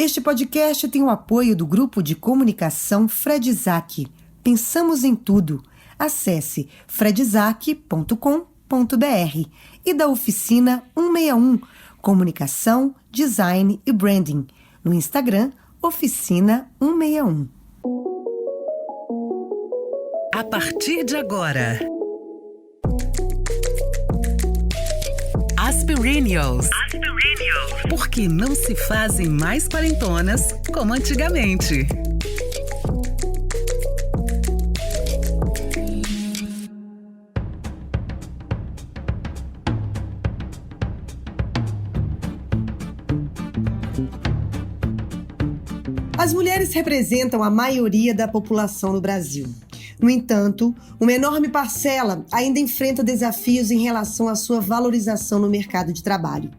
Este podcast tem o apoio do Grupo de Comunicação Fred Isaac. Pensamos em tudo. Acesse fredisaac.com.br e da Oficina 161, Comunicação, Design e Branding. No Instagram, Oficina 161. A partir de agora, Aspirinials. Porque não se fazem mais quarentonas como antigamente. As mulheres representam a maioria da população no Brasil. No entanto, uma enorme parcela ainda enfrenta desafios em relação à sua valorização no mercado de trabalho.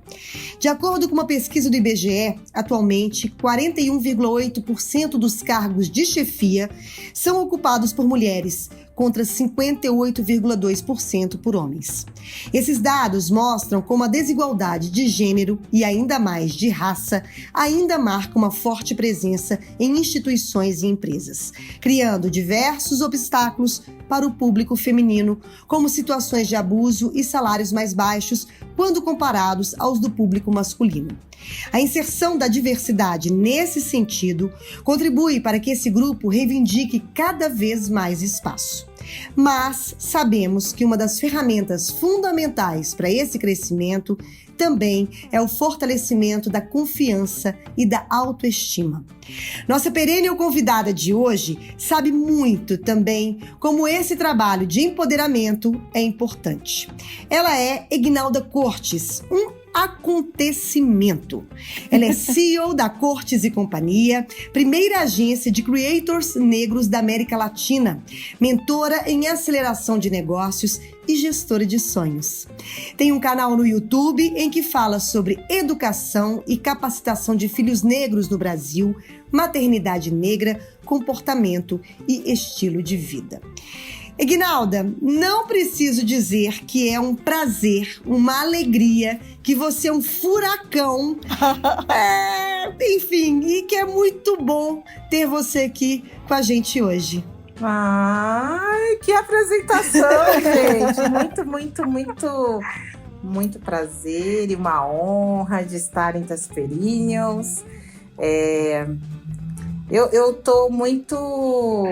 De acordo com uma pesquisa do IBGE, atualmente, 41,8% dos cargos de chefia são ocupados por mulheres, contra 58,2% por homens. Esses dados mostram como a desigualdade de gênero e ainda mais de raça ainda marca uma forte presença em instituições e empresas, criando diversos obstáculos para o público feminino, como situações de abuso e salários mais baixos quando comparados aos do público masculino. A inserção da diversidade nesse sentido contribui para que esse grupo reivindique cada vez mais espaço. Mas sabemos que uma das ferramentas fundamentais para esse crescimento também é o fortalecimento da confiança e da autoestima. Nossa perene convidada de hoje sabe muito também como esse trabalho de empoderamento é importante. Ela é Eguinalda Cortes, um acontecimento. Ela é CEO da Cortes e Companhia, primeira agência de creators negros da América Latina, mentora em aceleração de negócios e gestora de sonhos. Tem um canal no YouTube em que fala sobre educação e capacitação de filhos negros no Brasil, maternidade negra, comportamento e estilo de vida. Eguinalda, não preciso dizer que é um prazer, uma alegria, que você é um furacão, enfim, e que é muito bom ter você aqui com a gente hoje. Ai, que apresentação, gente! Muito prazer e uma honra de estar entre as Aspirinials. Eu tô muito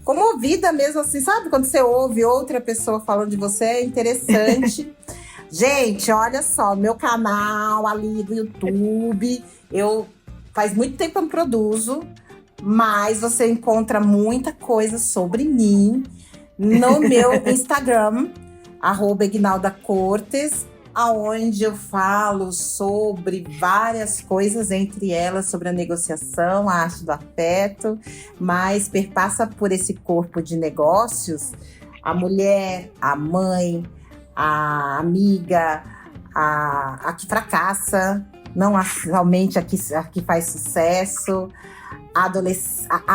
comovida mesmo, assim, sabe? Quando você ouve outra pessoa falando de você, é interessante. Gente, olha só, meu canal ali do YouTube, faz muito tempo que eu não produzo, mas você encontra muita coisa sobre mim no meu Instagram, @EguinaldaCortes, aonde eu falo sobre várias coisas, entre elas sobre a negociação, a arte do afeto, mas perpassa por esse corpo de negócios a mulher, a mãe, a amiga, a que fracassa, não somente a que faz sucesso, a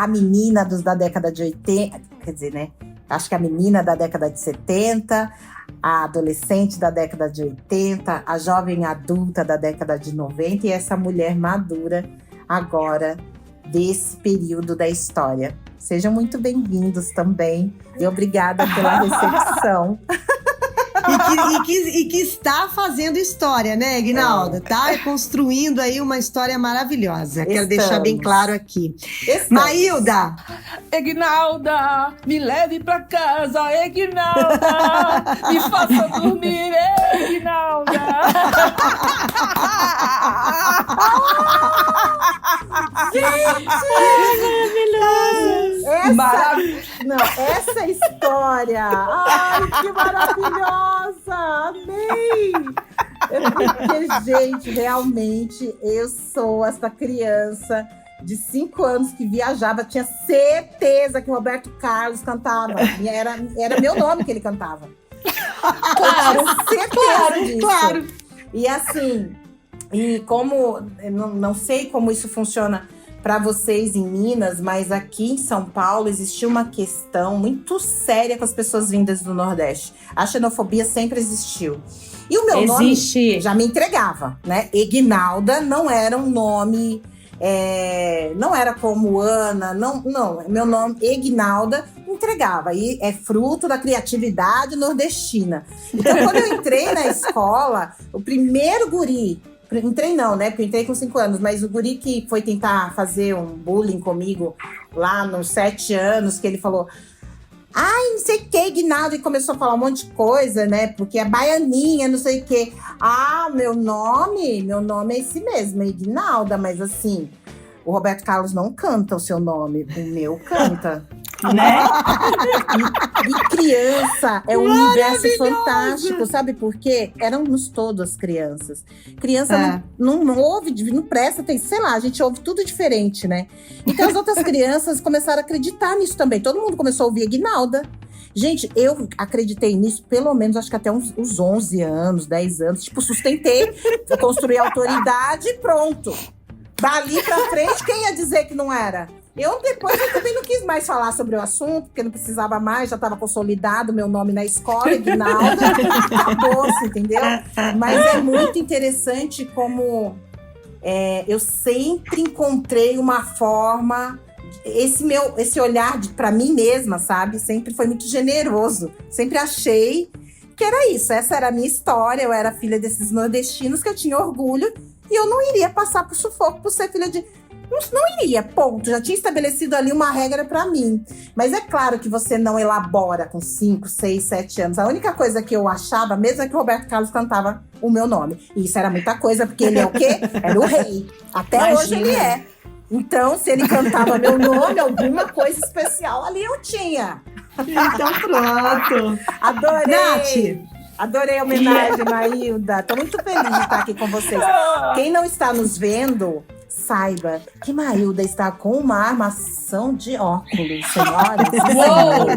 menina da década de 80, quer dizer, né? Acho que a menina da década de 70, a adolescente da década de 80, a jovem adulta da década de 90 e essa mulher madura agora desse período da história. Sejam muito bem-vindos também e obrigada pela recepção. E que está fazendo história, né, Eguinalda? Tá construindo aí uma história maravilhosa. Quero deixar bem claro aqui. Maílda! Eguinalda, me leve pra casa, Eguinalda! Me faça dormir, Eguinalda! Essa história! Ai, que maravilhosa! Amei! Porque, gente, realmente, eu sou essa criança de 5 anos que viajava, tinha certeza que o Roberto Carlos cantava. E era meu nome que ele cantava. Claro, certeza disso. claro. E assim, como, não sei como isso funciona para vocês em Minas, mas aqui em São Paulo existiu uma questão muito séria com as pessoas vindas do Nordeste. A xenofobia sempre existiu. E o meu nome já me entregava, né? Eguinalda não era um nome não era como Ana, não, meu nome, Egnalda, entregava. E é fruto da criatividade nordestina. Então, quando eu entrei na escola, o primeiro guri, entrei não, né? Porque eu entrei com 5 anos, mas o guri que foi tentar fazer um bullying comigo lá nos 7 anos, que ele falou: ai, não sei o que, Egnalda, e começou a falar um monte de coisa, né? Porque é baianinha, não sei o que. Ah, meu nome é esse mesmo, Egnalda, mas assim, o Roberto Carlos não canta o seu nome, o meu canta. Né? E criança é um universo fantástico, sabe por quê? Éramos todas crianças. Criança não ouve, não presta atenção, sei lá, a gente ouve tudo diferente, né? Então as outras crianças começaram a acreditar nisso também. Todo mundo começou a ouvir Egnalda. Gente, eu acreditei nisso pelo menos, acho que até uns 11 anos, 10 anos. Tipo, sustentei, construí autoridade e pronto. Dali pra frente, quem ia dizer que não era? Depois eu também não quis mais falar sobre o assunto, porque não precisava mais, já estava consolidado o meu nome na escola, Egnalda, acabou-se, entendeu? Mas é muito interessante como eu sempre encontrei uma forma, esse olhar para mim mesma, sabe? Sempre foi muito generoso, sempre achei que era isso, essa era a minha história, eu era filha desses nordestinos que eu tinha orgulho, e eu não iria passar por sufoco por ser filha de... Não iria, ponto. Já tinha estabelecido ali uma regra pra mim. Mas é claro que você não elabora com 5, 6, 7 anos. A única coisa que eu achava mesmo é que o Roberto Carlos cantava o meu nome. E isso era muita coisa, porque ele é o quê? Era o rei. Até hoje ele é. Então, se ele cantava meu nome, alguma coisa especial ali eu tinha. Então pronto. Adorei! Nath! Adorei a homenagem, Maílda. Tô muito feliz de estar aqui com vocês. Quem não está nos vendo... Saiba que Maílda está com uma armação de óculos, senhoras e senhores.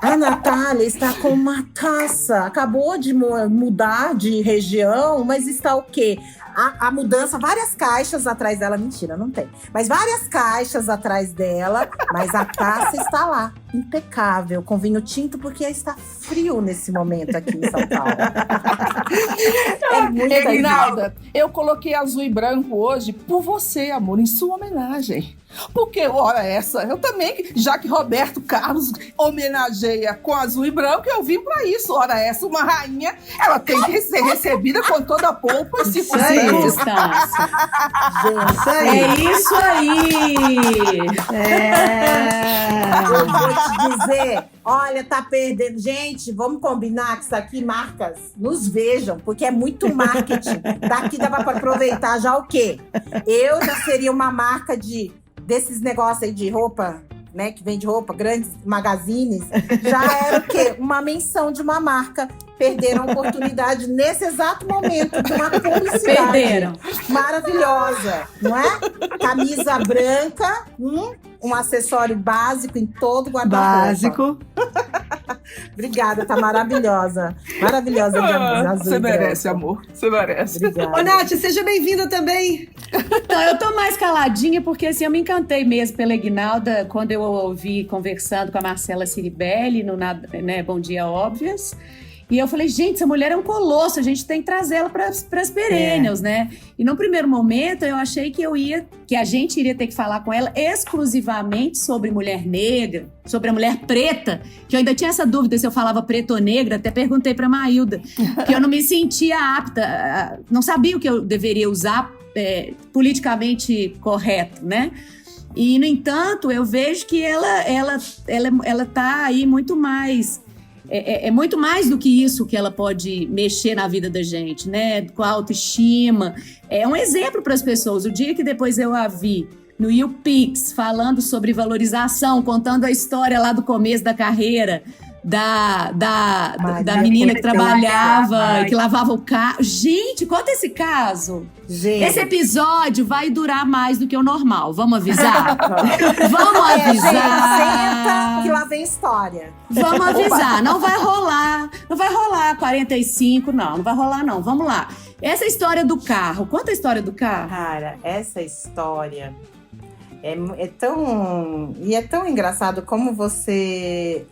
A Natália está com uma taça. Acabou de mudar de região, mas está o quê? A mudança, várias caixas atrás dela. Mentira, não tem. Mas várias caixas atrás dela. Mas a taça está lá, impecável, com vinho tinto, porque está frio nesse momento aqui em São Paulo. É muito Egnalda, eu coloquei azul e branco hoje por você, amor, em sua homenagem. Porque, ora essa, eu também, já que Roberto Carlos homenageia com azul e branco, eu vim pra isso. Ora essa, uma rainha, ela tem que ser recebida com toda a pompa e circunstância. É isso aí! Eu vou te dizer, olha, tá perdendo. Gente, vamos combinar que isso aqui, marcas, nos vejam, porque é muito marketing. Daqui dava pra aproveitar já o quê? Eu já seria uma marca desses negócios aí de roupa, né, que vende roupa, grandes magazines, já era o quê? Uma menção de uma marca. Perderam a oportunidade nesse exato momento de uma publicidade. Perderam. Maravilhosa, não é? Camisa branca, um acessório básico em todo guarda-roupa. Básico. Obrigada, tá maravilhosa. Maravilhosa de azul. Você merece, amor. Você merece. Obrigada. Ô, Nath, seja bem-vinda também. Então, eu tô mais caladinha porque assim, eu me encantei mesmo pela Egnalda quando eu ouvi conversando com a Marcela Ciribelli no Bom Dia Óbvias. E eu falei, gente, essa mulher é um colosso, a gente tem que trazer ela para as perennials, né? E no primeiro momento eu achei que a gente iria ter que falar com ela exclusivamente sobre mulher negra, sobre a mulher preta, que eu ainda tinha essa dúvida se eu falava preta ou negra, até perguntei para Maílda, que eu não me sentia apta, não sabia o que eu deveria usar politicamente correto, né? E, no entanto, eu vejo que ela tá aí muito mais... É muito mais do que isso que ela pode mexer na vida da gente, né? Com a autoestima. É um exemplo para as pessoas. O dia que depois eu a vi no YouPix falando sobre valorização, contando a história lá do começo da carreira, da menina que trabalhava, que lavava o carro. Gente, conta esse caso. Gente. Esse episódio vai durar mais do que o normal. Vamos avisar? Vamos avisar. Gente, senta que lá vem história. Vamos avisar. Não vai rolar. Não vai rolar 45, não vai rolar, não. Vamos lá. Essa história do carro. Conta a história do carro. Cara, essa história... É tão engraçado como você...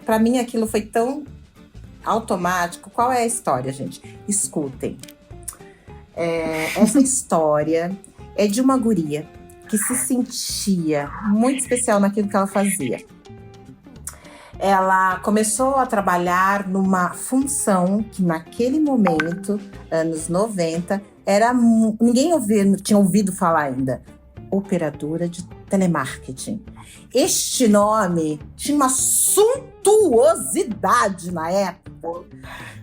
Para mim, aquilo foi tão automático. Qual é a história, gente? Escutem. Essa história, é de uma guria que se sentia muito especial naquilo que ela fazia. Ela começou a trabalhar numa função que naquele momento, anos 90, ninguém tinha ouvido falar ainda. Operadora de telemarketing. Este nome tinha uma suntuosidade na época.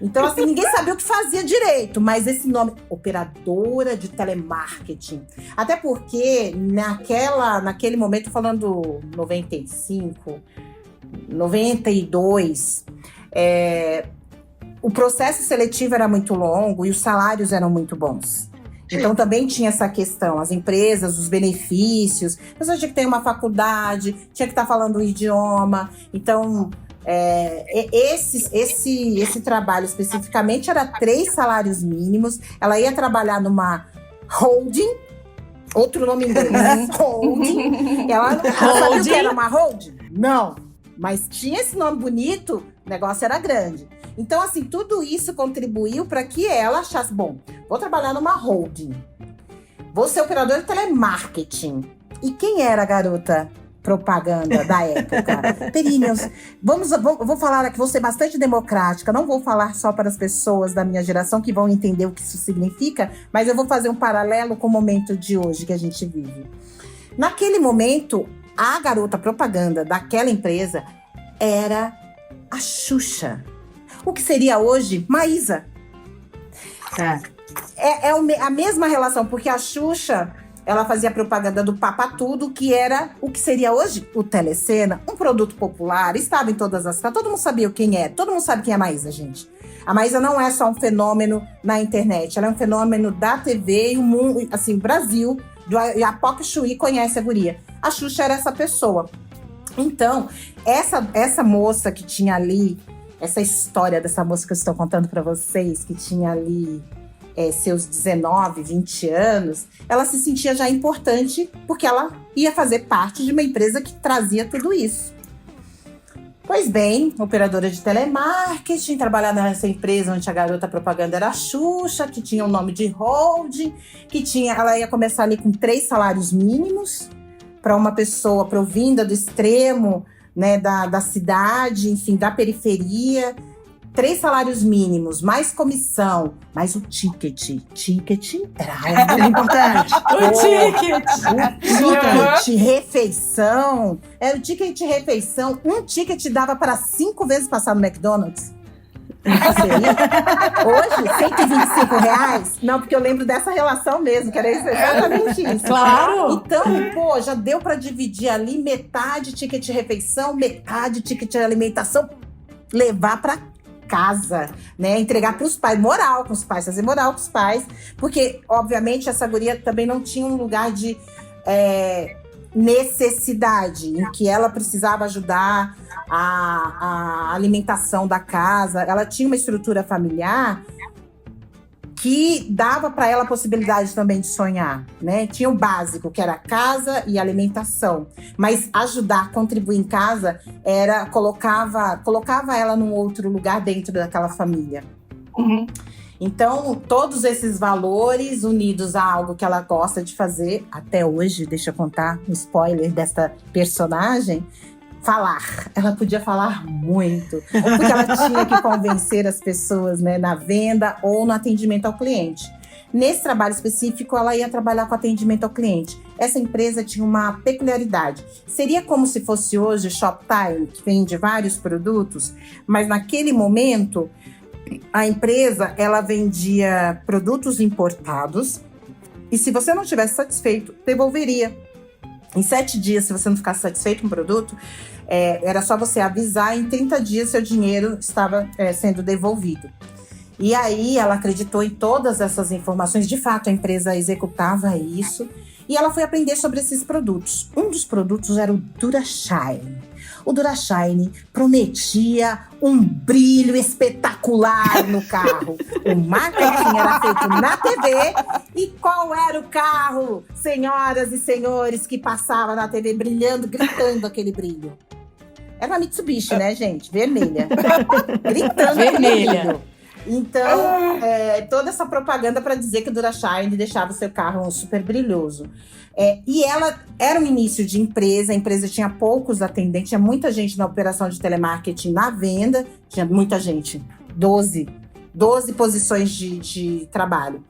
Então, assim, ninguém sabia o que fazia direito, mas esse nome, operadora de telemarketing. Até porque, naquele momento, falando 95, 92, o processo seletivo era muito longo e os salários eram muito bons. Então também tinha essa questão, as empresas, os benefícios, a pessoa tinha que ter uma faculdade, tinha que estar falando o idioma. Então, esse trabalho especificamente era 3 salários mínimos. Ela ia trabalhar numa holding, outro nome em inglês, holding. Ela sabia o que era uma holding? Não, mas tinha esse nome bonito, o negócio era grande. Então, assim, tudo isso contribuiu para que ela achasse, bom, vou trabalhar numa holding, vou ser operadora de telemarketing. E quem era a garota propaganda da época? Períneos, vou falar aqui, vou ser bastante democrática, não vou falar só para as pessoas da minha geração que vão entender o que isso significa, mas eu vou fazer um paralelo com o momento de hoje que a gente vive. Naquele momento, a garota propaganda daquela empresa era a Xuxa. O que seria hoje Maísa. É a mesma relação, porque a Xuxa, ela fazia propaganda do Papatudo, que era o que seria hoje o Telecena, um produto popular, estava em todas as... Todo mundo sabia quem é, todo mundo sabe quem é a Maísa, gente. A Maísa não é só um fenômeno na internet, ela é um fenômeno da TV e o mundo, assim, o Brasil, e a Poca Chuí conhece a guria. A Xuxa era essa pessoa. Então, essa moça que tinha ali, essa história dessa moça que eu estou contando para vocês, que tinha ali seus 19, 20 anos, ela se sentia já importante porque ela ia fazer parte de uma empresa que trazia tudo isso. Pois bem, operadora de telemarketing, trabalhar nessa empresa onde a garota propaganda era a Xuxa, que tinha o nome de holding, ela ia começar ali com 3 salários mínimos para uma pessoa provinda do extremo, né, da cidade, enfim, da periferia. 3 salários mínimos, mais comissão, mais o ticket. Ticket era algo importante. O ticket refeição. Era o ticket refeição. Um ticket dava para 5 vezes passar no McDonald's. Hoje, R$125? Não, porque eu lembro dessa relação mesmo, que era exatamente isso. Claro! Então, pô, já deu para dividir ali metade ticket refeição, metade ticket alimentação, levar para casa, né? Entregar para os pais, moral com os pais, fazer moral com os pais, porque, obviamente, essa guria também não tinha um lugar de necessidade, em que ela precisava ajudar a alimentação da casa. Ela tinha uma estrutura familiar que dava para ela a possibilidade também de sonhar, né? Tinha o básico, que era casa e alimentação, mas ajudar, contribuir em casa, colocava ela num outro lugar dentro daquela família. Uhum. Então, todos esses valores unidos a algo que ela gosta de fazer, até hoje, deixa eu contar um spoiler dessa personagem, falar. Ela podia falar muito, porque ela tinha que convencer as pessoas, né, na venda ou no atendimento ao cliente. Nesse trabalho específico, ela ia trabalhar com atendimento ao cliente. Essa empresa tinha uma peculiaridade. Seria como se fosse hoje o Shoptime, que vende vários produtos, mas naquele momento, a empresa, ela vendia produtos importados e se você não estivesse satisfeito, devolveria. Em 7 dias, se você não ficasse satisfeito com o produto, era só você avisar, em 30 dias seu dinheiro estava sendo devolvido. E aí ela acreditou em todas essas informações, de fato a empresa executava isso, e ela foi aprender sobre esses produtos. Um dos produtos era o Durashine. O Durashine prometia um brilho espetacular no carro. O marketing era feito na TV. E qual era o carro, senhoras e senhores, que passava na TV brilhando, gritando aquele brilho? Era uma Mitsubishi, né, gente? Vermelha. Gritando vermelha. Brilho. Então, toda essa propaganda para dizer que o Durashine deixava o seu carro super brilhoso. E ela era um início de empresa, a empresa tinha poucos atendentes, tinha muita gente na operação de telemarketing, na venda, tinha muita gente, 12 posições de trabalho.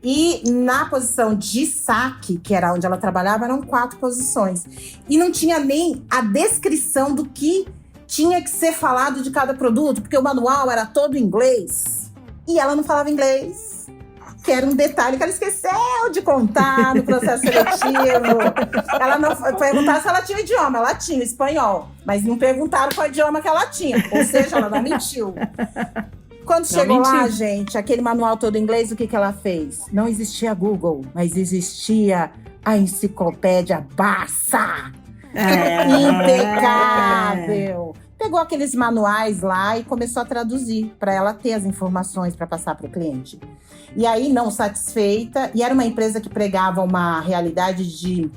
E na posição de saque, que era onde ela trabalhava, eram 4 posições. E não tinha nem a descrição do que tinha que ser falado de cada produto, porque o manual era todo em inglês. E ela não falava inglês, que era um detalhe que ela esqueceu de contar no processo seletivo. Ela não perguntaram se ela tinha o idioma, ela tinha o espanhol, mas não perguntaram qual idioma que ela tinha. Ou seja, ela não mentiu. Quando chegou lá, gente, aquele manual todo em inglês, o que ela fez? Não existia Google, mas existia a enciclopédia Barça. Impecável. Pegou aqueles manuais lá e começou a traduzir para ela ter as informações para passar para o cliente. E aí, não satisfeita, e era uma empresa que pregava uma realidade de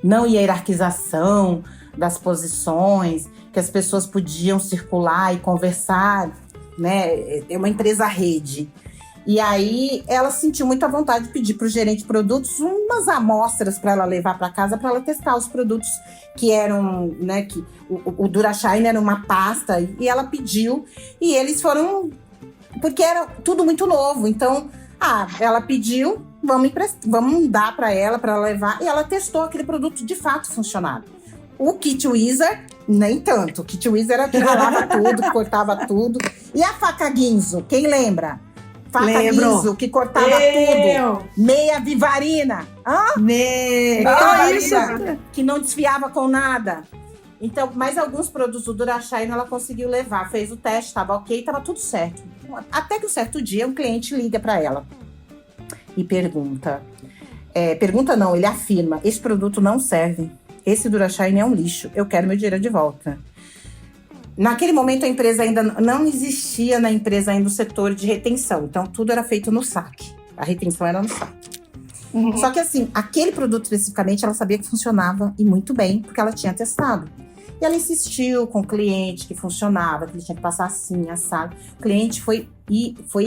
não hierarquização das posições, que as pessoas podiam circular e conversar, né? É uma empresa rede. E aí, ela sentiu muita vontade de pedir para o gerente de produtos umas amostras para ela levar para casa, para ela testar os produtos que eram, né, que o Durashine era uma pasta, e ela pediu, e eles foram, porque era tudo muito novo, então, ela pediu, vamos dar para ela levar, e ela testou aquele produto, de fato funcionava. O Kit Wizard, nem tanto, o Kit Wizard era que ralava tudo, cortava tudo, e a faca Ginzo, quem lembra? Faca Ginzo, que cortava tudo. Meia Vivarina. Vivarina, que não desfiava com nada. Então, mais alguns produtos do Durashine ela conseguiu levar. Fez o teste, estava ok, estava tudo certo. Até que um certo dia, um cliente liga para ela e pergunta. Pergunta não, ele afirma. Esse produto não serve. Esse Durashine é um lixo. Eu quero meu dinheiro de volta. Naquele momento, a empresa ainda não existia na empresa ainda o setor de retenção. Então, tudo era feito no saque. A retenção era no saque. Uhum. Só que, assim, aquele produto especificamente, ela sabia que funcionava e muito bem, porque ela tinha testado. E ela insistiu com o cliente que funcionava, que ele tinha que passar assim, assado. O cliente foi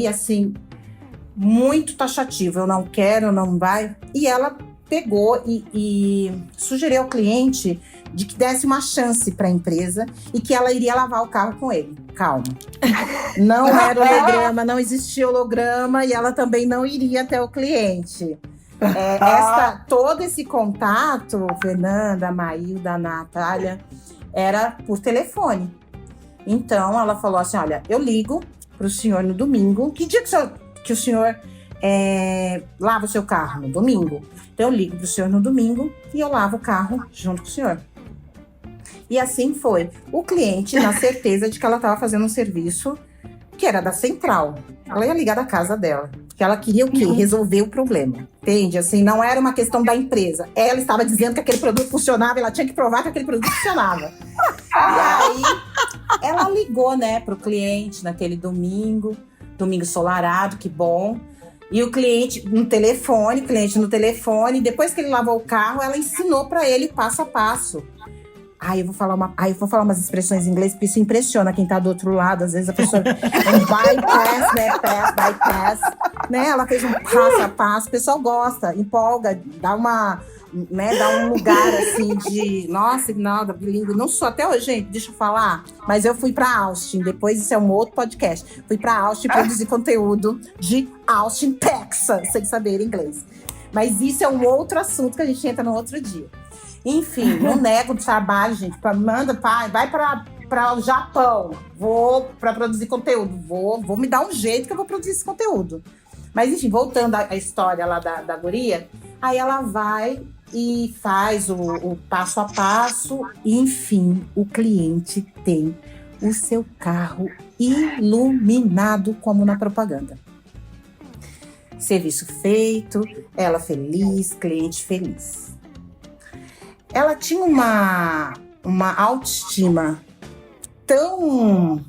assim, muito taxativo. Eu não quero, não vai. E ela pegou e sugeriu ao cliente de que desse uma chance para a empresa e que ela iria lavar o carro com ele. Calma. Não era holograma, não existia holograma e ela também não iria até o cliente. Todo esse contato, Fernanda, Maílda, Natália, era por telefone. Então, ela falou assim, olha, eu ligo para o senhor no domingo. Que dia que o senhor lava o seu carro? No domingo. Então, eu ligo para o senhor no domingo e eu lavo o carro junto com o senhor. E assim foi. O cliente, na certeza de que ela estava fazendo um serviço que era da central. Ela ia ligar da casa dela. Que ela queria o quê? Resolver o problema. Entende? Assim, não era uma questão da empresa. Ela estava dizendo que aquele produto funcionava, ela tinha que provar que aquele produto funcionava. E aí, ela ligou, né, pro cliente naquele domingo ensolarado, que bom. E o cliente no telefone, depois que ele lavou o carro, ela ensinou para ele passo a passo. Eu vou falar umas expressões em inglês, porque isso impressiona quem tá do outro lado. Às vezes a pessoa bypass, né? Bypass, né? Ela fez um passo a passo, o pessoal gosta, empolga, dá um lugar assim de, nossa, nada, bilíngue. Não sou até hoje, gente, deixa eu falar. Mas eu fui pra Austin, depois isso é um outro podcast. Fui pra Austin produzir conteúdo de Austin, Texas, sem saber inglês. Mas isso é um outro assunto que a gente entra no outro dia. Enfim, não nego o trabalho, gente. Vai para o Japão. Vou para produzir conteúdo. Vou me dar um jeito que eu vou produzir esse conteúdo. Mas, enfim, voltando à história lá da guria, aí ela vai e faz o passo a passo. E, enfim, o cliente tem o seu carro iluminado como na propaganda. Serviço feito, ela feliz, cliente feliz. Ela tinha uma autoestima tão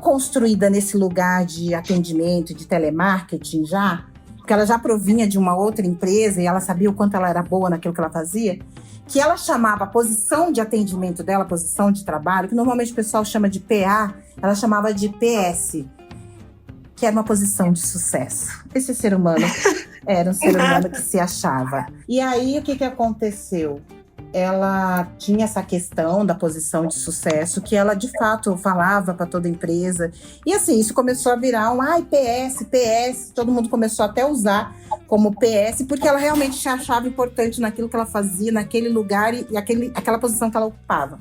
construída nesse lugar de atendimento, de telemarketing já, porque ela já provinha de uma outra empresa e ela sabia o quanto ela era boa naquilo que ela fazia, que ela chamava a posição de atendimento dela, a posição de trabalho, que normalmente o pessoal chama de PA, ela chamava de PS, que era uma posição de sucesso. Esse ser humano era um ser humano que se achava. E aí, o que aconteceu? Ela tinha essa questão da posição de sucesso, que ela, de fato, falava para toda a empresa. E assim, isso começou a virar PS, todo mundo começou até a usar como PS, porque ela realmente se achava importante naquilo que ela fazia, naquele lugar e aquela posição que ela ocupava.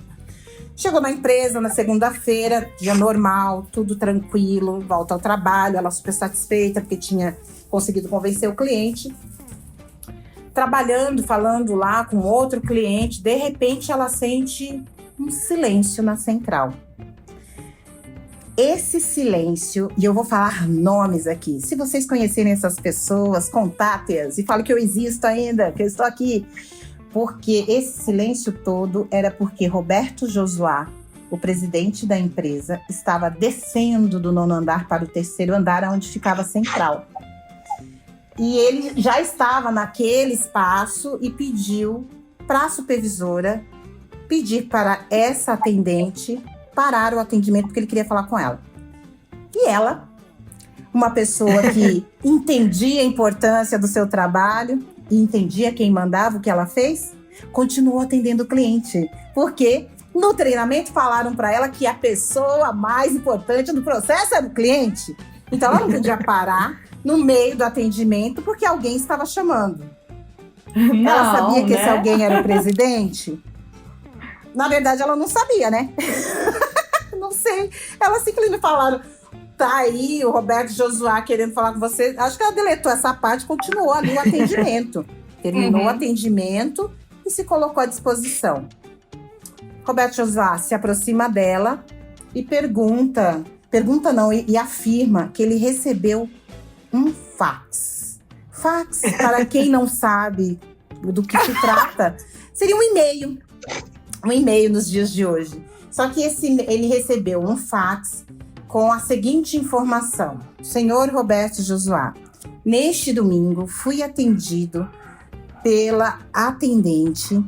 Chegou na empresa na segunda-feira, dia normal, tudo tranquilo, volta ao trabalho, ela super satisfeita porque tinha conseguido convencer o cliente. Trabalhando, falando lá com outro cliente, de repente ela sente um silêncio na central. Esse silêncio, e eu vou falar nomes aqui, se vocês conhecerem essas pessoas, contatem-as e falem que eu existo ainda, que eu estou aqui. Porque esse silêncio todo era porque Roberto Josuá, o presidente da empresa, estava descendo do 9º andar para o 3º andar, onde ficava a central. E ele já estava naquele espaço e pediu para a supervisora pedir para essa atendente parar o atendimento, porque ele queria falar com ela. E ela, uma pessoa que entendia a importância do seu trabalho e entendia quem mandava, o que ela fez, continuou atendendo o cliente. Porque no treinamento falaram para ela que a pessoa mais importante do processo era o cliente. Então ela não podia parar no meio do atendimento porque alguém estava chamando. Ela sabia que esse alguém era o presidente? Na verdade, ela não sabia, né? Não sei. Ela simplesmente falaram, tá aí o Roberto Josuá querendo falar com você. Acho que ela deletou essa parte e continuou ali o atendimento. Terminou o atendimento e se colocou à disposição. Roberto Josuá se aproxima dela e e afirma que ele recebeu um fax. Fax, para quem não sabe do que se trata, seria um e-mail. Um e-mail nos dias de hoje. Só que ele recebeu um fax com a seguinte informação. Senhor Roberto Josuá, neste domingo fui atendido pela atendente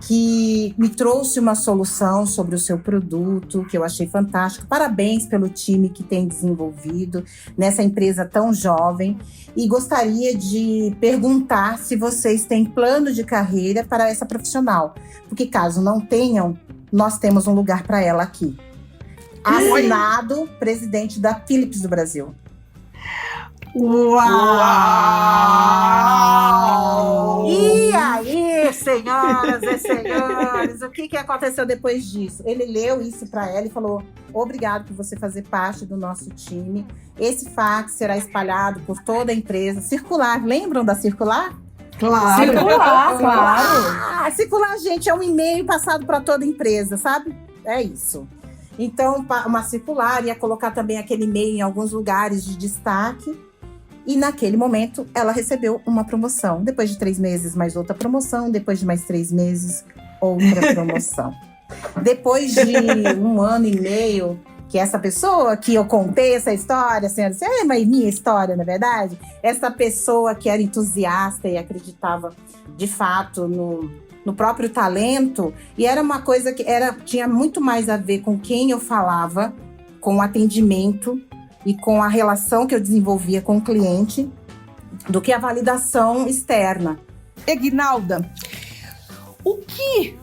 que me trouxe uma solução sobre o seu produto, que eu achei fantástico. Parabéns pelo time que tem desenvolvido nessa empresa tão jovem. E gostaria de perguntar se vocês têm plano de carreira para essa profissional. Porque caso não tenham, nós temos um lugar para ela aqui. Assinado, presidente da Philips do Brasil. Uau! E aí, senhoras e senhores, o que aconteceu depois disso? Ele leu isso para ela e falou: obrigado por você fazer parte do nosso time. Esse fax será espalhado por toda a empresa. Circular, lembram da circular? Claro! Circular, claro! Circular, gente, é um e-mail passado para toda a empresa, sabe? É isso. Então, uma circular ia colocar também aquele e-mail em alguns lugares de destaque. E naquele momento, ela recebeu uma promoção. Depois de 3 meses, mais outra promoção. Depois de mais 3 meses, outra promoção. Depois de 1 ano e meio, que essa pessoa que eu contei essa história, a senhora disse, mas minha história, na verdade? Essa pessoa que era entusiasta e acreditava, de fato, no próprio talento. E era uma coisa que tinha muito mais a ver com quem eu falava, com o atendimento, e com a relação que eu desenvolvia com o cliente, do que a validação externa. Eguinalda, o que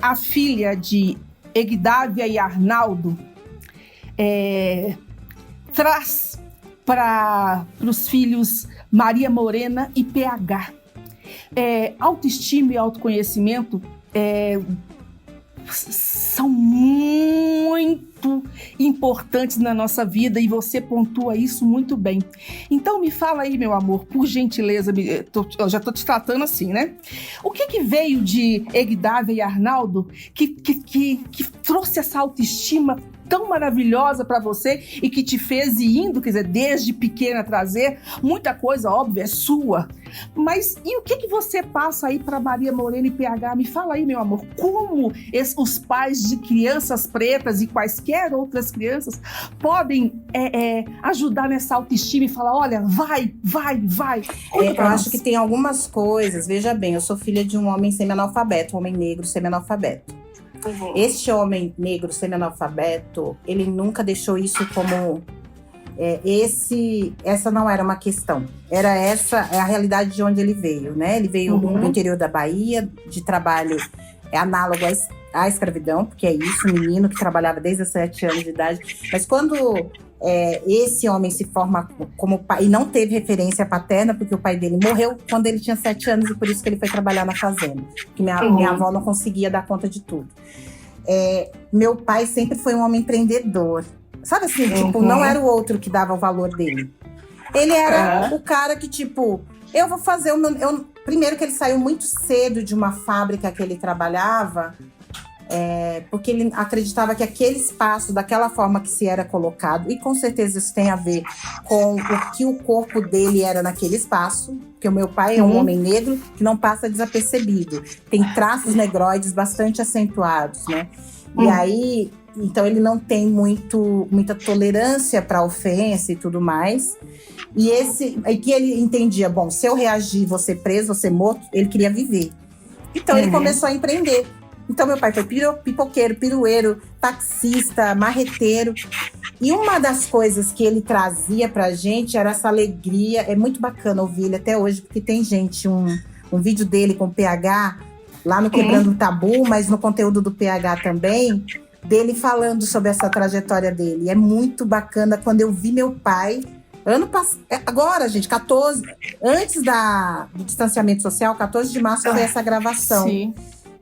a filha de Egdávia e Arnaldo traz para os filhos Maria Morena e PH? Autoestima e autoconhecimento são muito importantes na nossa vida e você pontua isso muito bem. Então me fala aí, meu amor, por gentileza, eu já tô te tratando assim, né? O que veio de Egdávia e Arnaldo que trouxe essa autoestima tão maravilhosa para você e que te fez ir indo, quer dizer, desde pequena trazer muita coisa, óbvio, é sua. Mas e o que você passa aí para Maria Morena e PH? Me fala aí, meu amor, como os pais de crianças pretas e quaisquer outras crianças podem ajudar nessa autoestima e falar, olha, vai. Eu acho que tem algumas coisas, veja bem, eu sou filha de um homem semi-analfabeto, um homem negro semi-analfabeto. Este homem negro semi-analfabeto, ele nunca deixou isso como essa não era uma questão. Era essa a realidade de onde ele veio, né? Ele veio do interior da Bahia, de trabalho análogo à escravidão, porque é isso, um menino que trabalhava desde os 7 anos de idade. Mas quando esse homem se forma como pai, e não teve referência paterna, porque o pai dele morreu quando ele tinha 7 anos, e por isso que ele foi trabalhar na fazenda. Porque minha avó não conseguia dar conta de tudo. Meu pai sempre foi um homem empreendedor. Sabe assim, tipo, não era o outro que dava o valor dele. Ele era o cara que, tipo, eu vou fazer o meu... Primeiro que ele saiu muito cedo de uma fábrica que ele trabalhava, porque ele acreditava que aquele espaço, daquela forma que se era colocado, e com certeza isso tem a ver com o que o corpo dele era naquele espaço, porque o meu pai é um homem negro que não passa desapercebido. Tem traços negroides bastante acentuados, né? E aí... Então, ele não tem muita tolerância para ofensa e tudo mais. E que ele entendia, bom, se eu reagir, vou ser preso, vou ser morto, ele queria viver. Então, ele começou a empreender. Então, meu pai foi pipoqueiro, pirueiro, taxista, marreteiro. E uma das coisas que ele trazia pra gente era essa alegria. É muito bacana ouvir ele até hoje, porque tem gente, um vídeo dele com o PH, lá no Quebrando o Tabu, mas no conteúdo do PH também, dele falando sobre essa trajetória dele. É muito bacana quando eu vi meu pai, agora, gente, antes do distanciamento social, 14 de março foi essa gravação. Sim.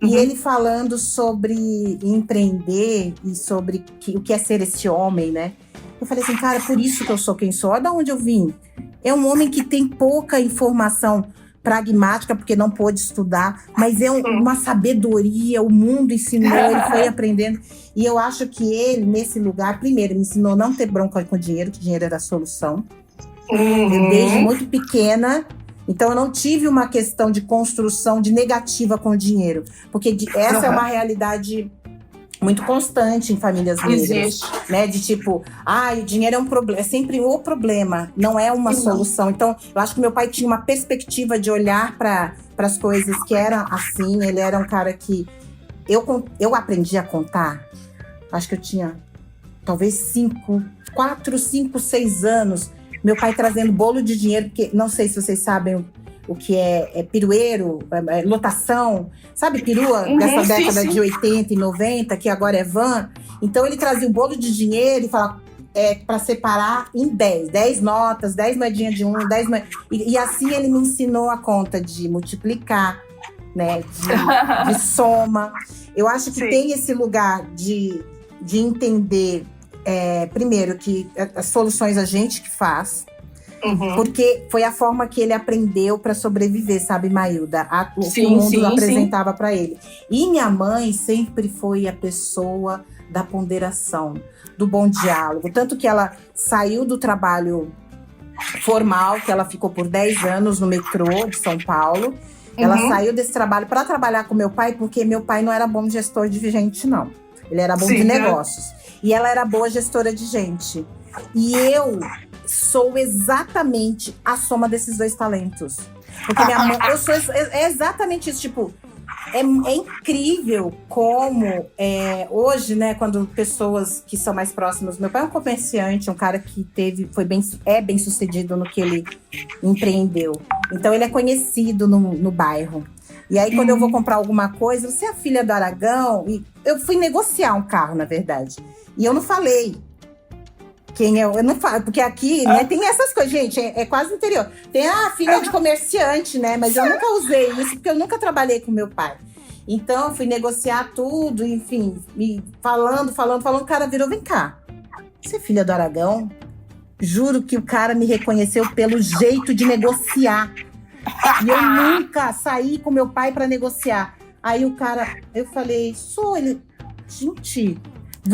E ele falando sobre empreender e sobre o que é ser esse homem, né? Eu falei assim, cara, por isso que eu sou quem sou. Olha de onde eu vim. É um homem que tem pouca informação pragmática, porque não pôde estudar, mas é uma sabedoria, o mundo ensinou, ele foi aprendendo. E eu acho que ele, nesse lugar, primeiro, me ensinou a não ter bronca com dinheiro, que dinheiro era a solução. Eu, desde muito pequena, então eu não tive uma questão de construção de negativa com o dinheiro, porque essa é uma realidade muito constante em famílias negras, né? De tipo, o dinheiro é um problema, é sempre o problema, não é uma solução. Então, eu acho que meu pai tinha uma perspectiva de olhar para as coisas que eram assim. Ele era um cara que eu aprendi a contar. Acho que eu tinha talvez 4, 5, 6 anos. Meu pai trazendo bolo de dinheiro, porque não sei se vocês sabem o que é pirueiro, lotação, sabe, perua dessa década de 80 e 90, que agora é van. Então ele trazia o bolo de dinheiro e falava para separar em 10 notas, 10 moedinhas de 1, 10 e assim ele me ensinou a conta de multiplicar, né, de soma. Eu acho que tem esse lugar de entender, primeiro, que as soluções a gente que faz, porque foi a forma que ele aprendeu para sobreviver, sabe, Mailda? O que o mundo apresentava para ele. E minha mãe sempre foi a pessoa da ponderação, do bom diálogo. Tanto que ela saiu do trabalho formal, que ela ficou por 10 anos no metrô de São Paulo. Ela saiu desse trabalho para trabalhar com meu pai, porque meu pai não era bom gestor de gente, não. Ele era bom de negócios. E ela era boa gestora de gente. E eu sou exatamente a soma desses dois talentos. Porque minha mãe, eu sou exatamente isso, tipo, é incrível como hoje, né, quando pessoas que são mais próximas, meu pai é um comerciante, um cara que é bem sucedido no que ele empreendeu. Então ele é conhecido no bairro. E aí quando eu vou comprar alguma coisa, você é a filha do Aragão? E eu fui negociar um carro, na verdade. E eu não falei quem é, eu não falo, porque aqui, né, tem essas coisas, gente, é quase interior. Tem a filha de comerciante, né, mas eu nunca usei isso, porque eu nunca trabalhei com meu pai. Então, eu fui negociar tudo, enfim, falando, o cara virou, vem cá, você é filha do Aragão? Juro que o cara me reconheceu pelo jeito de negociar. E eu nunca saí com meu pai para negociar. Aí o cara, eu falei, ele, gente...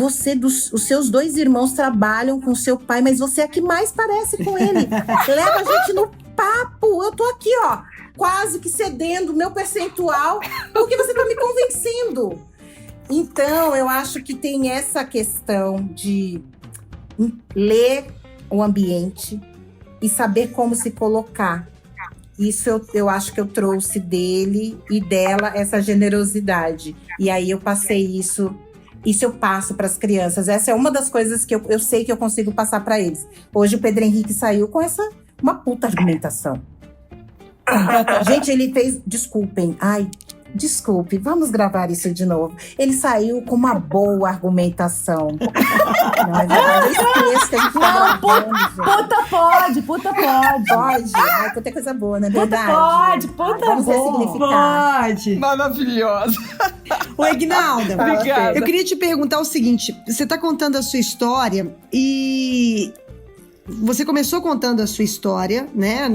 os seus 2 irmãos trabalham com seu pai, mas você é a que mais parece com ele. Leva a gente no papo. Eu tô aqui, ó, quase que cedendo o meu percentual, porque você tá me convencendo. Então, eu acho que tem essa questão de ler o ambiente e saber como se colocar. Isso eu acho que eu trouxe dele e dela, essa generosidade. E aí eu passei isso Isso eu passo para as crianças. Essa é uma das coisas que eu sei que eu consigo passar para eles. Hoje o Pedro Henrique saiu com uma puta argumentação. Gente, ele fez... Desculpe, vamos gravar isso de novo. Ele saiu com uma boa argumentação. Não é verdade? Eu esqueço que a gente tá gravando, gente. Puta pode. Pode? Ai, puta é coisa boa, não é verdade? Puta Vamos bom. ressignificar. Pode. Maravilhosa. Ô, Ignalda, Obrigada. eu queria te perguntar o seguinte. Você está contando a sua história e... Você começou contando a sua história, né?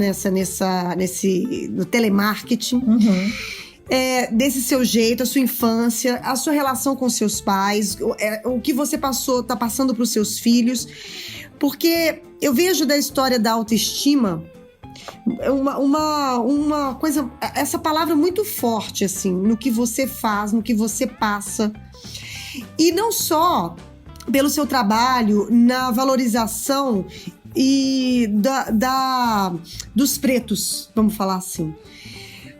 No telemarketing. Uhum. Desse seu jeito, a sua infância, a sua relação com seus pais, o que você está passando para os seus filhos. Porque eu vejo da história da autoestima uma coisa, essa palavra muito forte, assim, no que você faz, no que você passa. E não só pelo seu trabalho, na valorização e dos pretos, vamos falar assim.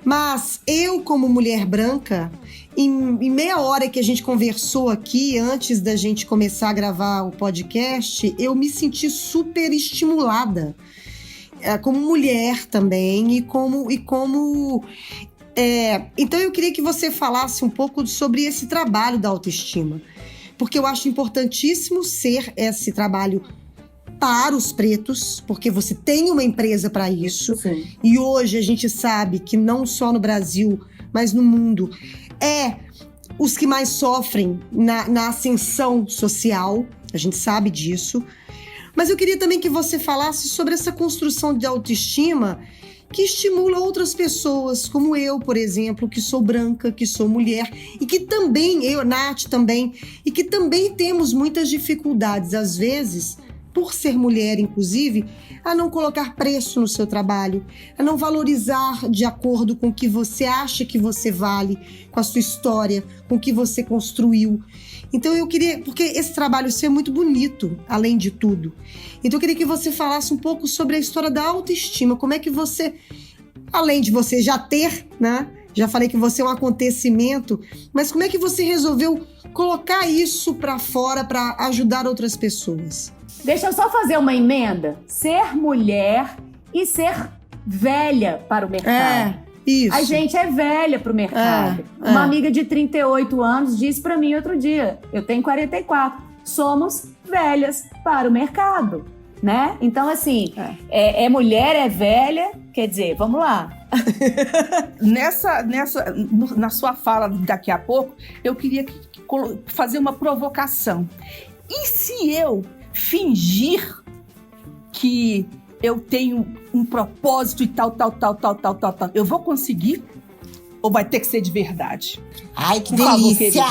Mas eu, como mulher branca, em meia hora que a gente conversou aqui, antes da gente começar a gravar o podcast, eu me senti super estimulada. Como mulher também então eu queria que você falasse um pouco sobre esse trabalho da autoestima. Porque eu acho importantíssimo ser esse trabalho para os pretos, porque você tem uma empresa para isso. Sim. E hoje a gente sabe que não só no Brasil, mas no mundo, os que mais sofrem na ascensão social. A gente sabe disso. Mas eu queria também que você falasse sobre essa construção de autoestima que estimula outras pessoas, como eu, por exemplo, que sou branca, que sou mulher, e que também, eu, Nath também, e que também temos muitas dificuldades, às vezes, por ser mulher, inclusive, a não colocar preço no seu trabalho, a não valorizar de acordo com o que você acha que você vale, com a sua história, com o que você construiu. Então eu queria, porque esse trabalho seu é muito bonito, além de tudo. Então eu queria que você falasse um pouco sobre a história da autoestima, como é que você, além de você já ter, né? Já falei que você é um acontecimento, mas como é que você resolveu colocar isso pra fora pra ajudar outras pessoas? Deixa eu só fazer uma emenda. Ser mulher e ser velha para o mercado. Isso. A gente é velha pro mercado. Uma amiga de 38 anos disse pra mim outro dia, eu tenho 44, somos velhas para o mercado, né? Então, assim, mulher, é velha, quer dizer, vamos lá. Na sua fala daqui a pouco, eu queria fazer uma provocação. E se eu fingir que eu tenho um propósito e tal, eu vou conseguir? Ou vai ter que ser de verdade? Ai, que Por favor, delícia!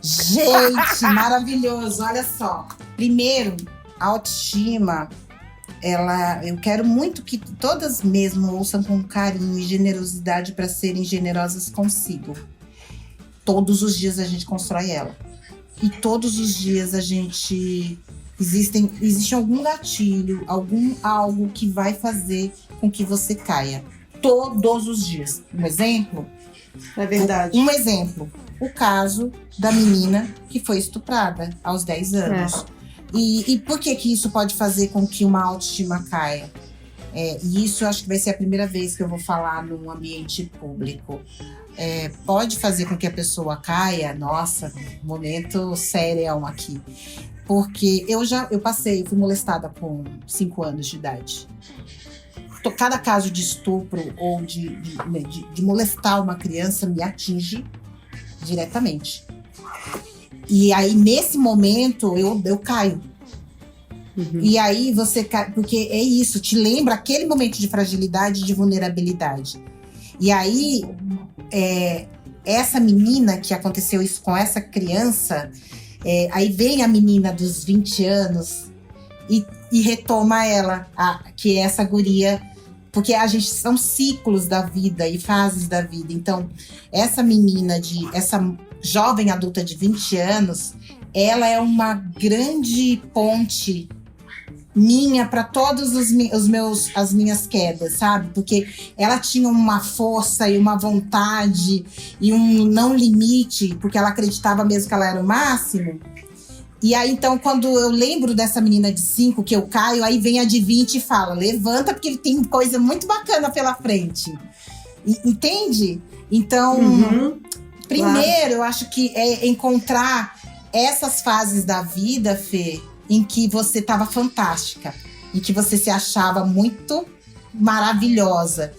Gente, maravilhoso, olha só. Primeiro, a autoestima, eu quero muito que todas mesmo ouçam com carinho e generosidade para serem generosas consigo. Todos os dias a gente constrói ela. E todos os dias a gente... Existe algum gatilho, algo que vai fazer com que você caia. Todos os dias. Um exemplo? É verdade. Um exemplo. O caso da menina que foi estuprada aos 10 anos. E por que isso pode fazer com que uma autoestima caia? E isso eu acho que vai ser a primeira vez que eu vou falar num ambiente público. Pode fazer com que a pessoa caia. Nossa, momento sério aqui. Porque eu fui molestada com 5 anos de idade. Cada caso de estupro ou de molestar uma criança me atinge diretamente. E aí, nesse momento, eu caio. Uhum. E aí você cai, porque é isso, te lembra aquele momento de fragilidade e de vulnerabilidade. E aí, essa menina que aconteceu isso com essa criança... aí vem a menina dos 20 anos e retoma ela, que é essa guria, porque são ciclos da vida e fases da vida. Então, essa jovem adulta de 20 anos, ela é uma grande ponte minha para todos as minhas quedas, sabe? Porque ela tinha uma força e uma vontade e um não limite, porque ela acreditava mesmo que ela era o máximo. E aí, então, quando eu lembro dessa menina de 5 que eu caio, aí vem a de 20 e fala, levanta, porque tem coisa muito bacana pela frente. Entende? Então, primeiro, eu acho que é encontrar essas fases da vida, Fê, em que você estava fantástica, em que você se achava muito maravilhosa.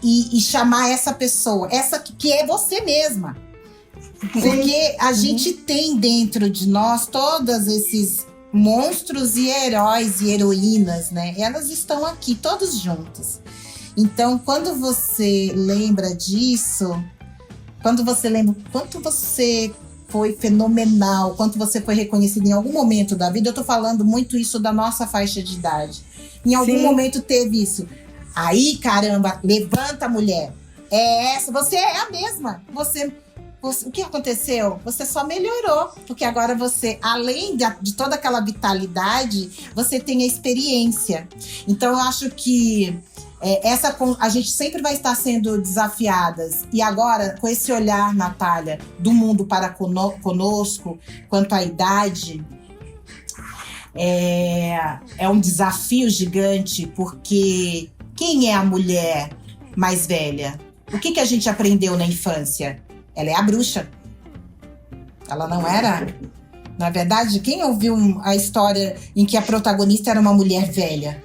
E chamar essa pessoa, essa que é você mesma. Porque a gente tem dentro de nós todos esses monstros e heróis e heroínas, né? Elas estão aqui, todos juntos. Então, quando você lembra disso, quando você lembra quanto você foi fenomenal, quanto você foi reconhecido em algum momento da vida, eu tô falando muito isso da nossa faixa de idade. Em algum momento teve isso. Aí, caramba, levanta, mulher. É essa, você é a mesma. Você, o que aconteceu? Você só melhorou, porque agora você, além de toda aquela vitalidade, você tem a experiência. Então, eu acho que a gente sempre vai estar sendo desafiadas. E agora, com esse olhar, Natália, do mundo para conosco, quanto à idade, é um desafio gigante, porque quem é a mulher mais velha? O que a gente aprendeu na infância? Ela é a bruxa. Ela não era... Na verdade, quem ouviu a história em que a protagonista era uma mulher velha?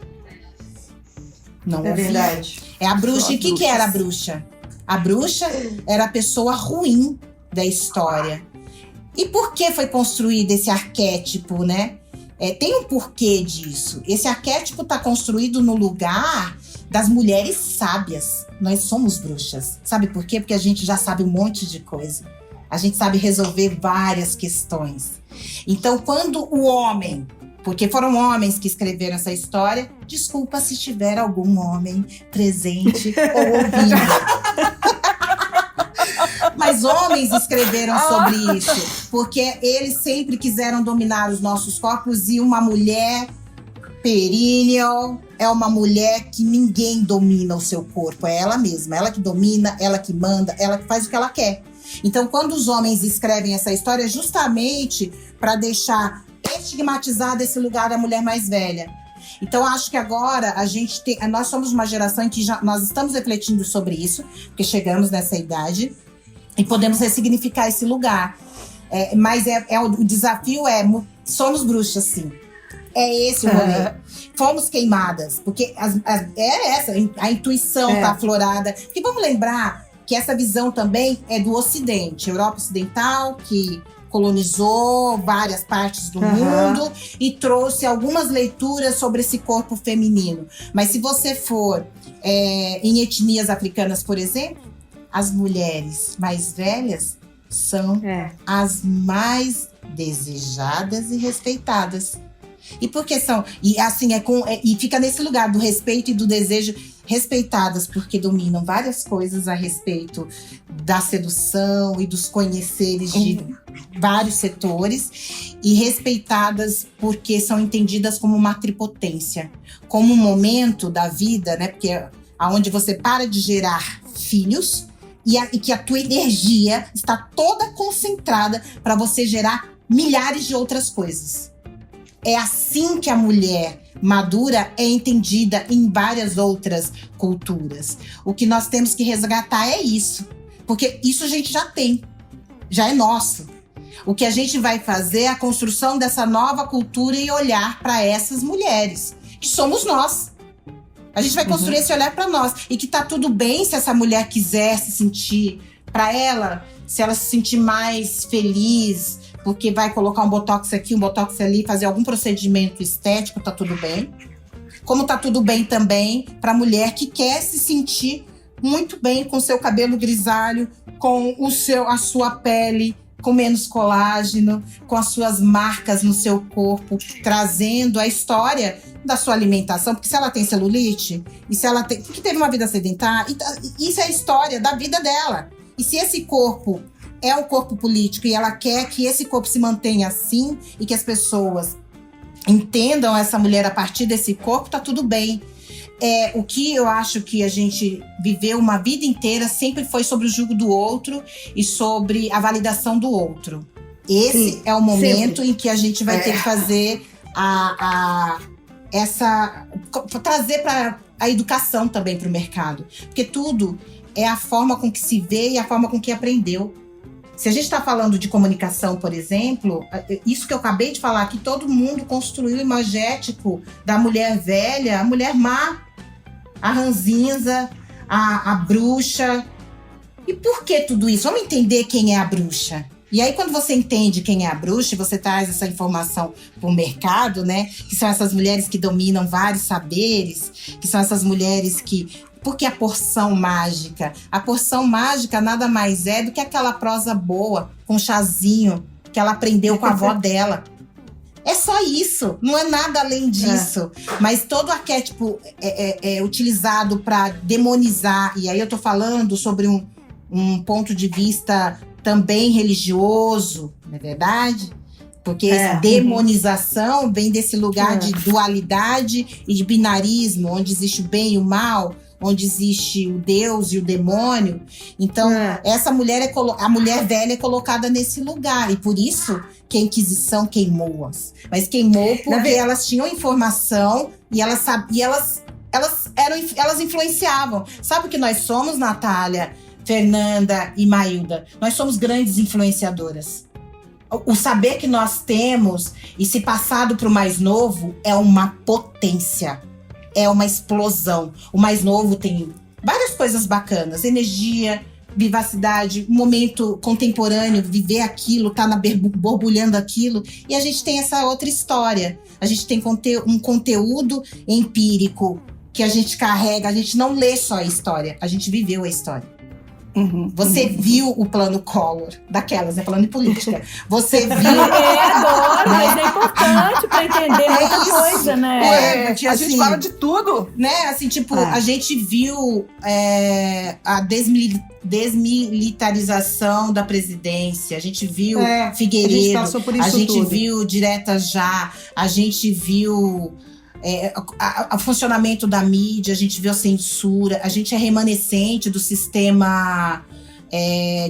Não ouvi. Verdade. É a bruxa. E o que era a bruxa? A bruxa era a pessoa ruim da história. E por que foi construído esse arquétipo, né? Tem um porquê disso. Esse arquétipo está construído no lugar das mulheres sábias. Nós somos bruxas. Sabe por quê? Porque a gente já sabe um monte de coisa. A gente sabe resolver várias questões. Então, quando o homem... Porque foram homens que escreveram essa história. Desculpa se tiver algum homem presente ou ouvindo. Mas homens escreveram sobre isso. Porque eles sempre quiseram dominar os nossos corpos. E uma mulher perennial é uma mulher que ninguém domina o seu corpo. É ela mesma. Ela que domina, ela que manda, ela que faz o que ela quer. Então, quando os homens escrevem essa história, é justamente para deixar estigmatizado esse lugar da mulher mais velha. Então, acho que agora nós somos uma geração em que nós estamos refletindo sobre isso, porque chegamos nessa idade e podemos ressignificar esse lugar. Mas o desafio somos bruxas, sim. É esse o rolê. Fomos queimadas, porque a intuição está aflorada. Porque vamos lembrar que essa visão também é do Ocidente, Europa Ocidental, que colonizou várias partes do mundo e trouxe algumas leituras sobre esse corpo feminino. Mas se você for em etnias africanas, por exemplo, as mulheres mais velhas são as mais desejadas e respeitadas. E por que são? E assim, e fica nesse lugar do respeito e do desejo, respeitadas porque dominam várias coisas a respeito da sedução e dos conheceres de vários setores, e respeitadas porque são entendidas como uma tripotência, como um momento da vida, né? Porque aonde você para de gerar filhos e que a tua energia está toda concentrada para você gerar milhares de outras coisas. É assim que a mulher madura é entendida em várias outras culturas. O que nós temos que resgatar é isso. Porque isso a gente já tem. Já é nosso. O que a gente vai fazer é a construção dessa nova cultura e olhar para essas mulheres, que somos nós. A gente vai construir esse olhar para nós. E que tá tudo bem se essa mulher quiser se sentir, para ela, se ela se sentir mais feliz, porque vai colocar um botox aqui, um botox ali, fazer algum procedimento estético, tá tudo bem. Como tá tudo bem também para a mulher que quer se sentir muito bem com seu cabelo grisalho, com a sua pele com menos colágeno, com as suas marcas no seu corpo, trazendo a história da sua alimentação, porque se ela tem celulite, e se ela porque teve uma vida sedentária, isso é a história da vida dela. E se esse corpo é um corpo político e ela quer que esse corpo se mantenha assim e que as pessoas entendam essa mulher a partir desse corpo, tá tudo bem. O que eu acho que a gente viveu uma vida inteira sempre foi sobre o julgo do outro e sobre a validação do outro. Esse é o momento em que a gente vai ter que fazer trazer para a educação também para o mercado. Porque tudo é a forma com que se vê e a forma com que aprendeu. Se a gente está falando de comunicação, por exemplo, isso que eu acabei de falar, que todo mundo construiu o imagético da mulher velha, a mulher má, a ranzinza, a bruxa. E por que tudo isso? Vamos entender quem é a bruxa. E aí, quando você entende quem é a bruxa, você traz essa informação para o mercado, né? Que são essas mulheres que dominam vários saberes, que são essas mulheres que... Por que a porção mágica? A porção mágica nada mais é do que aquela prosa boa, com chazinho, que ela aprendeu com a avó dela. É só isso, não é nada além disso. Mas todo arquétipo é utilizado para demonizar, e aí eu tô falando sobre um ponto de vista também religioso, não é verdade? Porque demonização vem desse lugar de dualidade e de binarismo, onde existe o bem e o mal, onde existe o Deus e o demônio. Então, essa mulher a mulher velha é colocada nesse lugar. E por isso que a Inquisição queimou-as. Mas queimou porque elas tinham informação e elas influenciavam. Sabe o que nós somos, Natália, Fernanda e Mailda? Nós somos grandes influenciadoras. O saber que nós temos e se passado para o mais novo é uma potência. É uma explosão. O mais novo tem várias coisas bacanas. Energia, vivacidade, momento contemporâneo, viver aquilo, tá borbulhando aquilo. E a gente tem essa outra história. A gente tem um conteúdo empírico que a gente carrega. A gente não lê só a história, a gente viveu a história. Você viu o plano Collor, daquelas, né? Falando de política. Você viu. Adoro, mas é importante para entender muita coisa, né? A gente fala de tudo. Né? Assim, tipo, a gente viu a desmilitarização da presidência, a gente viu Figueiredo, a gente viu Direta Já, a gente viu. O funcionamento da mídia, a gente viu a censura, a gente é remanescente do sistema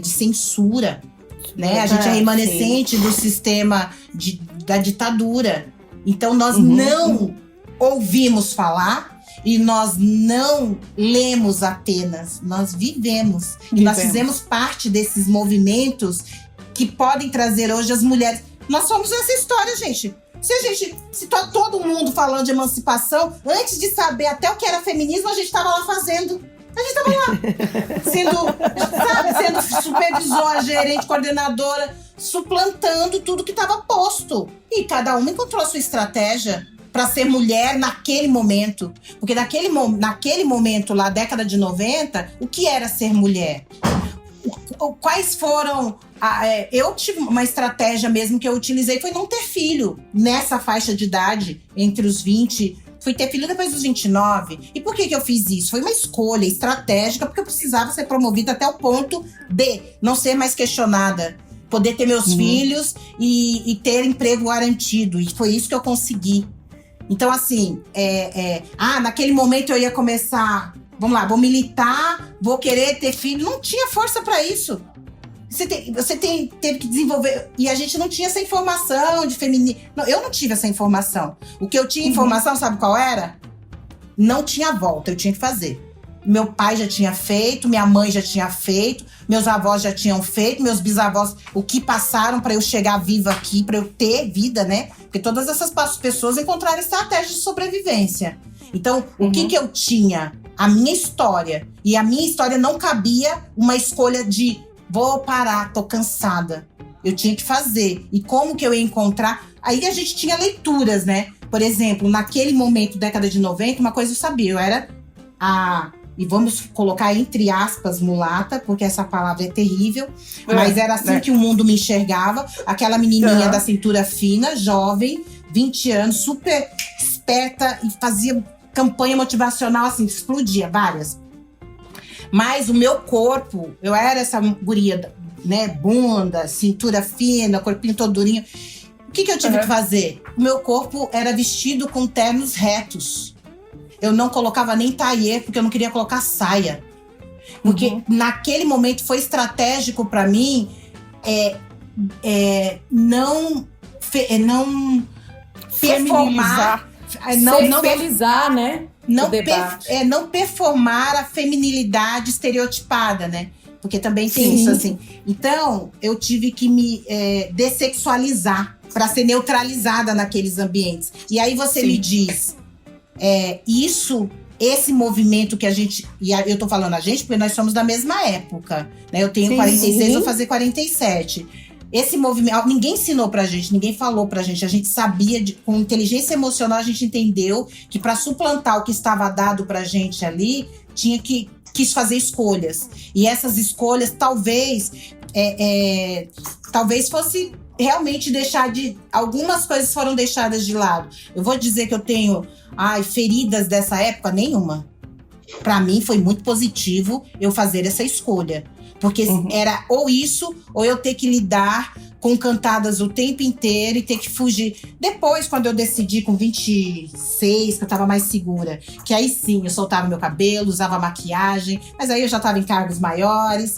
de censura, né? A gente é remanescente do sistema da ditadura. Então, nós não ouvimos falar e nós não lemos apenas, nós vivemos. E nós fizemos parte desses movimentos que podem trazer hoje as mulheres. Nós somos essa história, gente. Se tá todo mundo falando de emancipação, antes de saber até o que era feminismo, a gente tava lá fazendo. A gente tava lá, sendo supervisora, gerente, coordenadora, suplantando tudo que tava posto. E cada uma encontrou a sua estratégia para ser mulher naquele momento. Porque naquele momento lá, década de 90, o que era ser mulher? Quais foram... eu tive uma estratégia mesmo que eu utilizei, foi não ter filho nessa faixa de idade, entre os 20... Fui ter filho depois dos 29. E por que eu fiz isso? Foi uma escolha estratégica, porque eu precisava ser promovida até o ponto de não ser mais questionada. Poder ter meus filhos e ter emprego garantido. E foi isso que eu consegui. Então, assim, naquele momento eu ia começar... Vamos lá, vou militar, vou querer ter filho. Não tinha força para isso. Você teve que desenvolver... E a gente não tinha essa informação de feminismo. Não, eu não tive essa informação. O que eu tinha informação, sabe qual era? Não tinha volta, eu tinha que fazer. Meu pai já tinha feito, minha mãe já tinha feito, meus avós já tinham feito, meus bisavós, o que passaram para eu chegar viva aqui, para eu ter vida, né? Porque todas essas pessoas encontraram estratégias de sobrevivência. Então, o que eu tinha? A minha história. E a minha história não cabia uma escolha de vou parar, tô cansada. Eu tinha que fazer. E como que eu ia encontrar? Aí a gente tinha leituras, né? Por exemplo, naquele momento, década de 90, uma coisa eu sabia. Eu era e vamos colocar entre aspas, mulata, porque essa palavra é terrível. Mas era assim que o mundo me enxergava. Aquela menininha da cintura fina, jovem, 20 anos, super esperta e fazia campanha motivacional, assim, explodia, várias. Mas o meu corpo, eu era essa guria, né, bunda, cintura fina, corpinho todo durinho. que eu tive que fazer? O meu corpo era vestido com ternos retos. Eu não colocava nem tailleur, porque eu não queria colocar saia. Porque naquele momento foi estratégico para mim não performar, né? Não performar a feminilidade estereotipada, né? Porque também tem isso, assim. Então, eu tive que me dessexualizar para ser neutralizada naqueles ambientes. E aí você me diz, esse movimento que a gente... E eu tô falando a gente porque nós somos da mesma época, né? Eu tenho 46, vou fazer 47. Esse movimento, ninguém ensinou pra gente, ninguém falou pra gente. A gente sabia, com inteligência emocional, a gente entendeu que para suplantar o que estava dado pra gente ali, quis fazer escolhas. E essas escolhas, talvez fosse realmente algumas coisas foram deixadas de lado. Eu vou dizer que eu tenho feridas dessa época? Nenhuma. Pra mim foi muito positivo eu fazer essa escolha. Porque era ou isso, ou eu ter que lidar com cantadas o tempo inteiro e ter que fugir. Depois, quando eu decidi com 26, que eu tava mais segura, que aí sim, eu soltava meu cabelo, usava maquiagem, mas aí eu já tava em cargos maiores.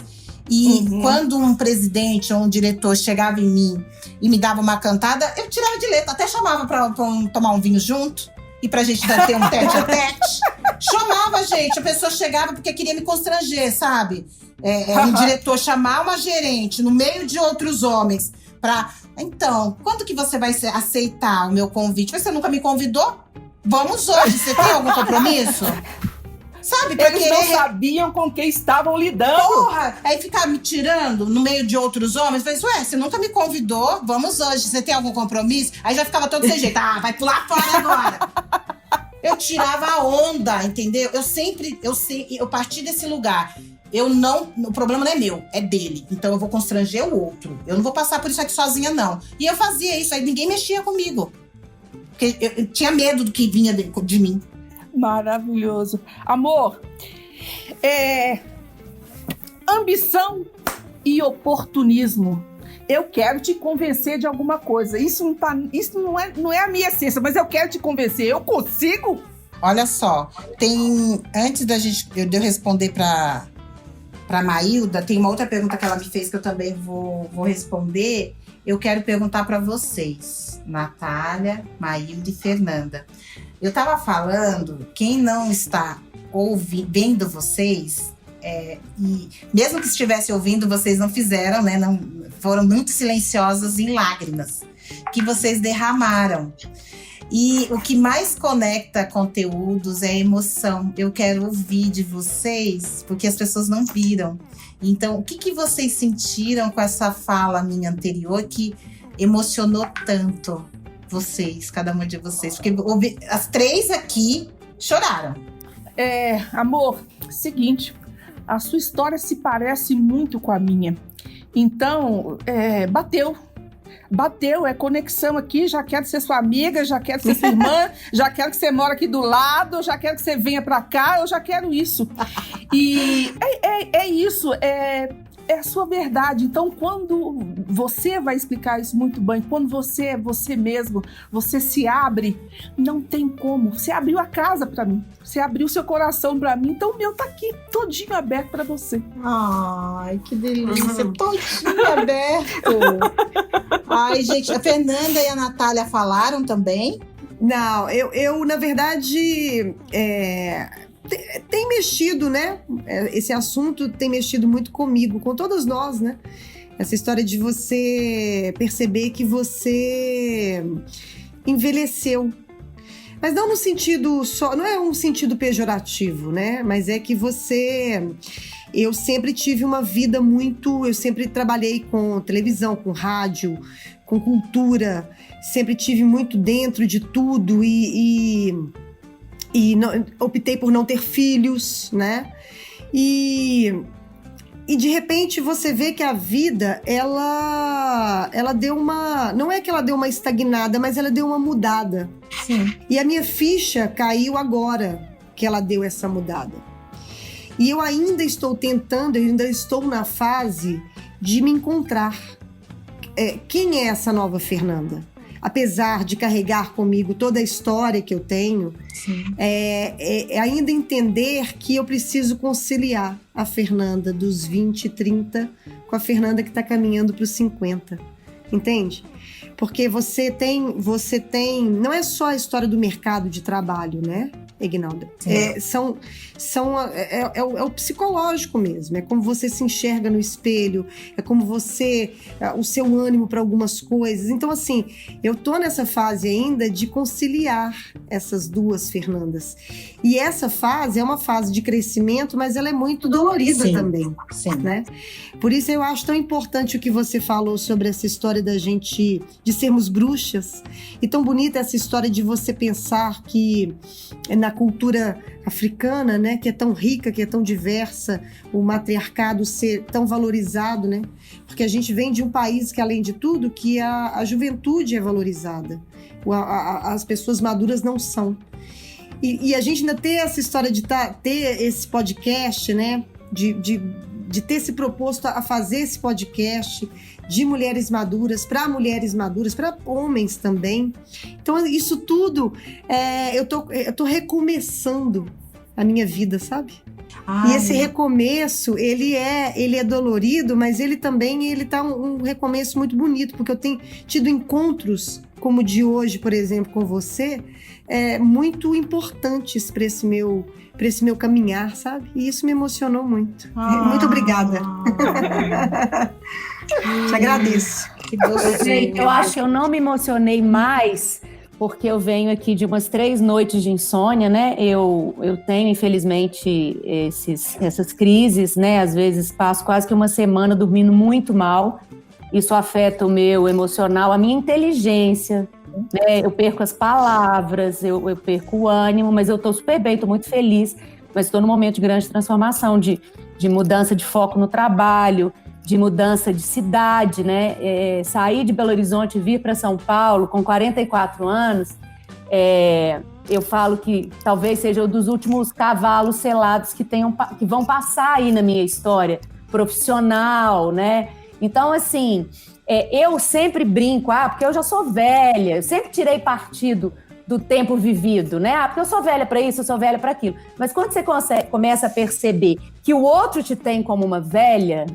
E quando um presidente ou um diretor chegava em mim e me dava uma cantada, eu tirava de letra, até chamava pra tomar um vinho junto e pra gente ter um tete-a-tete. Chamava, gente, a pessoa chegava porque queria me constranger, sabe? Um diretor chamar uma gerente no meio de outros homens pra... Então, quando que você vai aceitar o meu convite? Você nunca me convidou? Vamos hoje, você tem algum compromisso? Sabe? Eles não sabiam com quem estavam lidando. Porra! Aí ficava me tirando no meio de outros homens. Falei, você nunca me convidou? Vamos hoje, você tem algum compromisso? Aí já ficava todo sem jeito. Vai pular fora agora. Eu tirava a onda, entendeu? Eu parti desse lugar. O problema não é meu, é dele. Então eu vou constranger o outro. Eu não vou passar por isso aqui sozinha, não. E eu fazia isso, aí ninguém mexia comigo. Porque eu tinha medo do que vinha de mim. Maravilhoso. Amor, ambição e oportunismo. Eu quero te convencer de alguma coisa. Isso não é a minha essência, mas eu quero te convencer. Eu consigo? Olha só, antes de eu responder para Maílda, tem uma outra pergunta que ela me fez que eu também vou responder. Eu quero perguntar para vocês, Natália, Maílda e Fernanda. Eu estava falando, quem não está vendo vocês, e mesmo que estivesse ouvindo, vocês não fizeram, né? Não, foram muito silenciosas em lágrimas que vocês derramaram. E o que mais conecta conteúdos é a emoção. Eu quero ouvir de vocês, porque as pessoas não viram. Então, o que vocês sentiram com essa fala minha anterior que emocionou tanto vocês, cada uma de vocês? Porque as três aqui choraram. Amor, seguinte, a sua história se parece muito com a minha. Então, bateu, conexão aqui, já quero ser sua amiga, já quero ser sua irmã, já quero que você mora aqui do lado, já quero que você venha pra cá, eu já quero isso. E isso, é a sua verdade. Então, quando você vai explicar isso muito bem, quando você é você mesmo, você se abre, não tem como. Você abriu a casa pra mim, você abriu seu coração pra mim, então o meu tá aqui, todinho aberto pra você. Ai, que delícia, todinho aberto. Ai, gente, a Fernanda e a Natália falaram também? Não, eu na verdade... tem mexido, né? Esse assunto tem mexido muito comigo, com todas nós, né? Essa história de você perceber que você envelheceu. Mas não no sentido só, não é um sentido pejorativo, né? Mas é que eu sempre tive uma vida eu sempre trabalhei com televisão, com rádio, com cultura, sempre tive muito dentro de tudo e optei por não ter filhos, né? E de repente você vê que a vida, ela deu uma... Não é que ela deu uma estagnada, mas ela deu uma mudada. Sim. E a minha ficha caiu agora que ela deu essa mudada. E eu ainda estou na fase de me encontrar. Quem é essa nova Fernanda? apesar de carregar comigo toda a história que eu tenho, ainda entender que eu preciso conciliar a Fernanda dos 20 e 30 com a Fernanda que está caminhando para os 50. Entende? Porque você tem, não é só a história do mercado de trabalho, né, Eguinalda? É o psicológico mesmo, é como você se enxerga no espelho, é como o seu ânimo para algumas coisas. Então, assim, eu tô nessa fase ainda de conciliar essas duas Fernandas. E essa fase é uma fase de crescimento, mas ela é muito dolorida também, né? Por isso eu acho tão importante o que você falou sobre essa história da gente, de sermos bruxas, e tão bonita essa história de você pensar que na cultura africana, né, que é tão rica, que é tão diversa, o matriarcado ser tão valorizado, né? Porque a gente vem de um país que, além de tudo, que a juventude é valorizada, as pessoas maduras não são. E a gente ainda ter essa história de ter esse podcast, né, de ter se proposto a fazer esse podcast de mulheres maduras, para homens também. Então, isso tudo, eu tô recomeçando a minha vida, sabe? E esse recomeço, ele é dolorido, mas ele também tá um recomeço muito bonito, porque eu tenho tido encontros, como o de hoje, por exemplo, com você, muito importantes para esse meu caminhar, sabe? E isso me emocionou muito. Muito obrigada. Te agradeço. Eu acho que eu não me emocionei mais porque eu venho aqui de umas 3 noites de insônia, né? Eu tenho, infelizmente, essas crises, né? Às vezes passo quase que uma semana dormindo muito mal. Isso afeta o meu emocional, a minha inteligência, né? Eu perco as palavras, eu perco o ânimo, mas eu estou super bem, estou muito feliz, mas estou num momento de grande transformação, de mudança de foco no trabalho, de mudança de cidade, né? Sair de Belo Horizonte e vir para São Paulo com 44 anos, eu falo que talvez seja um dos últimos cavalos selados que vão passar aí na minha história profissional, né? Então, assim, eu sempre brinco, porque eu já sou velha, eu sempre tirei partido do tempo vivido, né? Porque eu sou velha para isso, eu sou velha para aquilo. Mas quando você começa a perceber que o outro te tem como uma velha,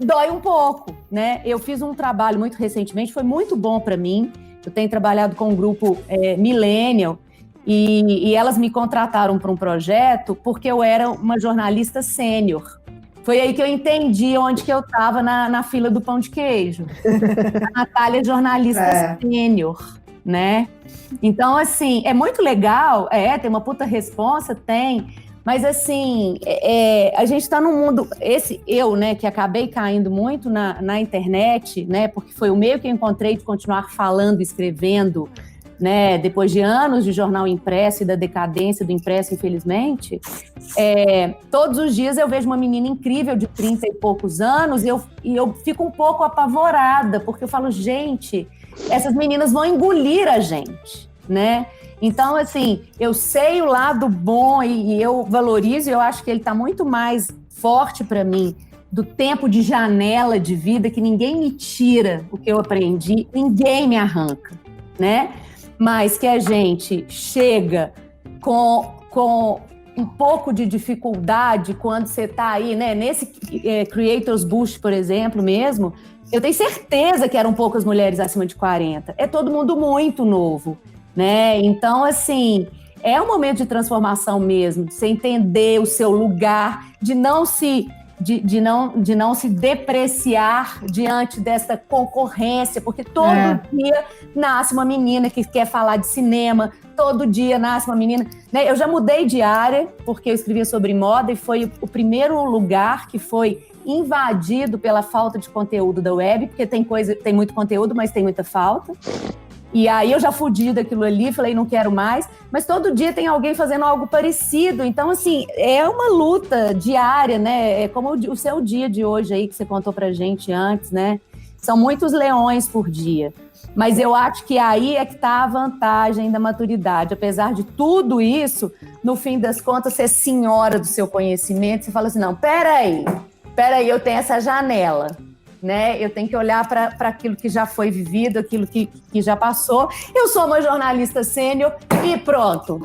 dói um pouco, né? Eu fiz um trabalho muito recentemente, foi muito bom para mim. Eu tenho trabalhado com um grupo millennial e elas me contrataram para um projeto porque eu era uma jornalista sênior. Foi aí que eu entendi onde que eu estava na fila do pão de queijo. A Natália é jornalista sênior, né? Então, assim, é muito legal, tem uma puta responsa, tem, mas assim, a gente está num mundo, né, que acabei caindo muito na internet, né, porque foi o meio que eu encontrei de continuar falando, escrevendo, né, depois de anos de jornal impresso e da decadência do impresso, infelizmente, todos os dias eu vejo uma menina incrível de 30 e poucos anos e eu fico um pouco apavorada, porque eu falo, gente, essas meninas vão engolir a gente, né? Então, assim, eu sei o lado bom e eu valorizo, e eu acho que ele está muito mais forte para mim do tempo de janela de vida, que ninguém me tira o que eu aprendi, ninguém me arranca, né? Mas que a gente chega com um pouco de dificuldade quando você está aí, né? Nesse Creators Boost, por exemplo, mesmo, eu tenho certeza que eram poucas mulheres acima de 40. É todo mundo muito novo, né? Então, assim, é um momento de transformação mesmo, de você entender o seu lugar, de não se depreciar diante dessa concorrência, porque todo dia nasce uma menina que quer falar de cinema, todo dia nasce uma menina, né? Eu já mudei de área, porque eu escrevia sobre moda e foi o primeiro lugar que foi invadido pela falta de conteúdo da web, porque tem muito conteúdo, mas tem muita falta. E aí eu já fudi daquilo ali, falei, não quero mais. Mas todo dia tem alguém fazendo algo parecido. Então, assim, é uma luta diária, né? É como o seu dia de hoje aí, que você contou pra gente antes, né? São muitos leões por dia. Mas eu acho que aí é que tá a vantagem da maturidade. Apesar de tudo isso, no fim das contas, você é senhora do seu conhecimento. Você fala assim, não, peraí, eu tenho essa janela, né? Eu tenho que olhar para aquilo que já foi vivido, aquilo que já passou. Eu sou uma jornalista sênior e pronto.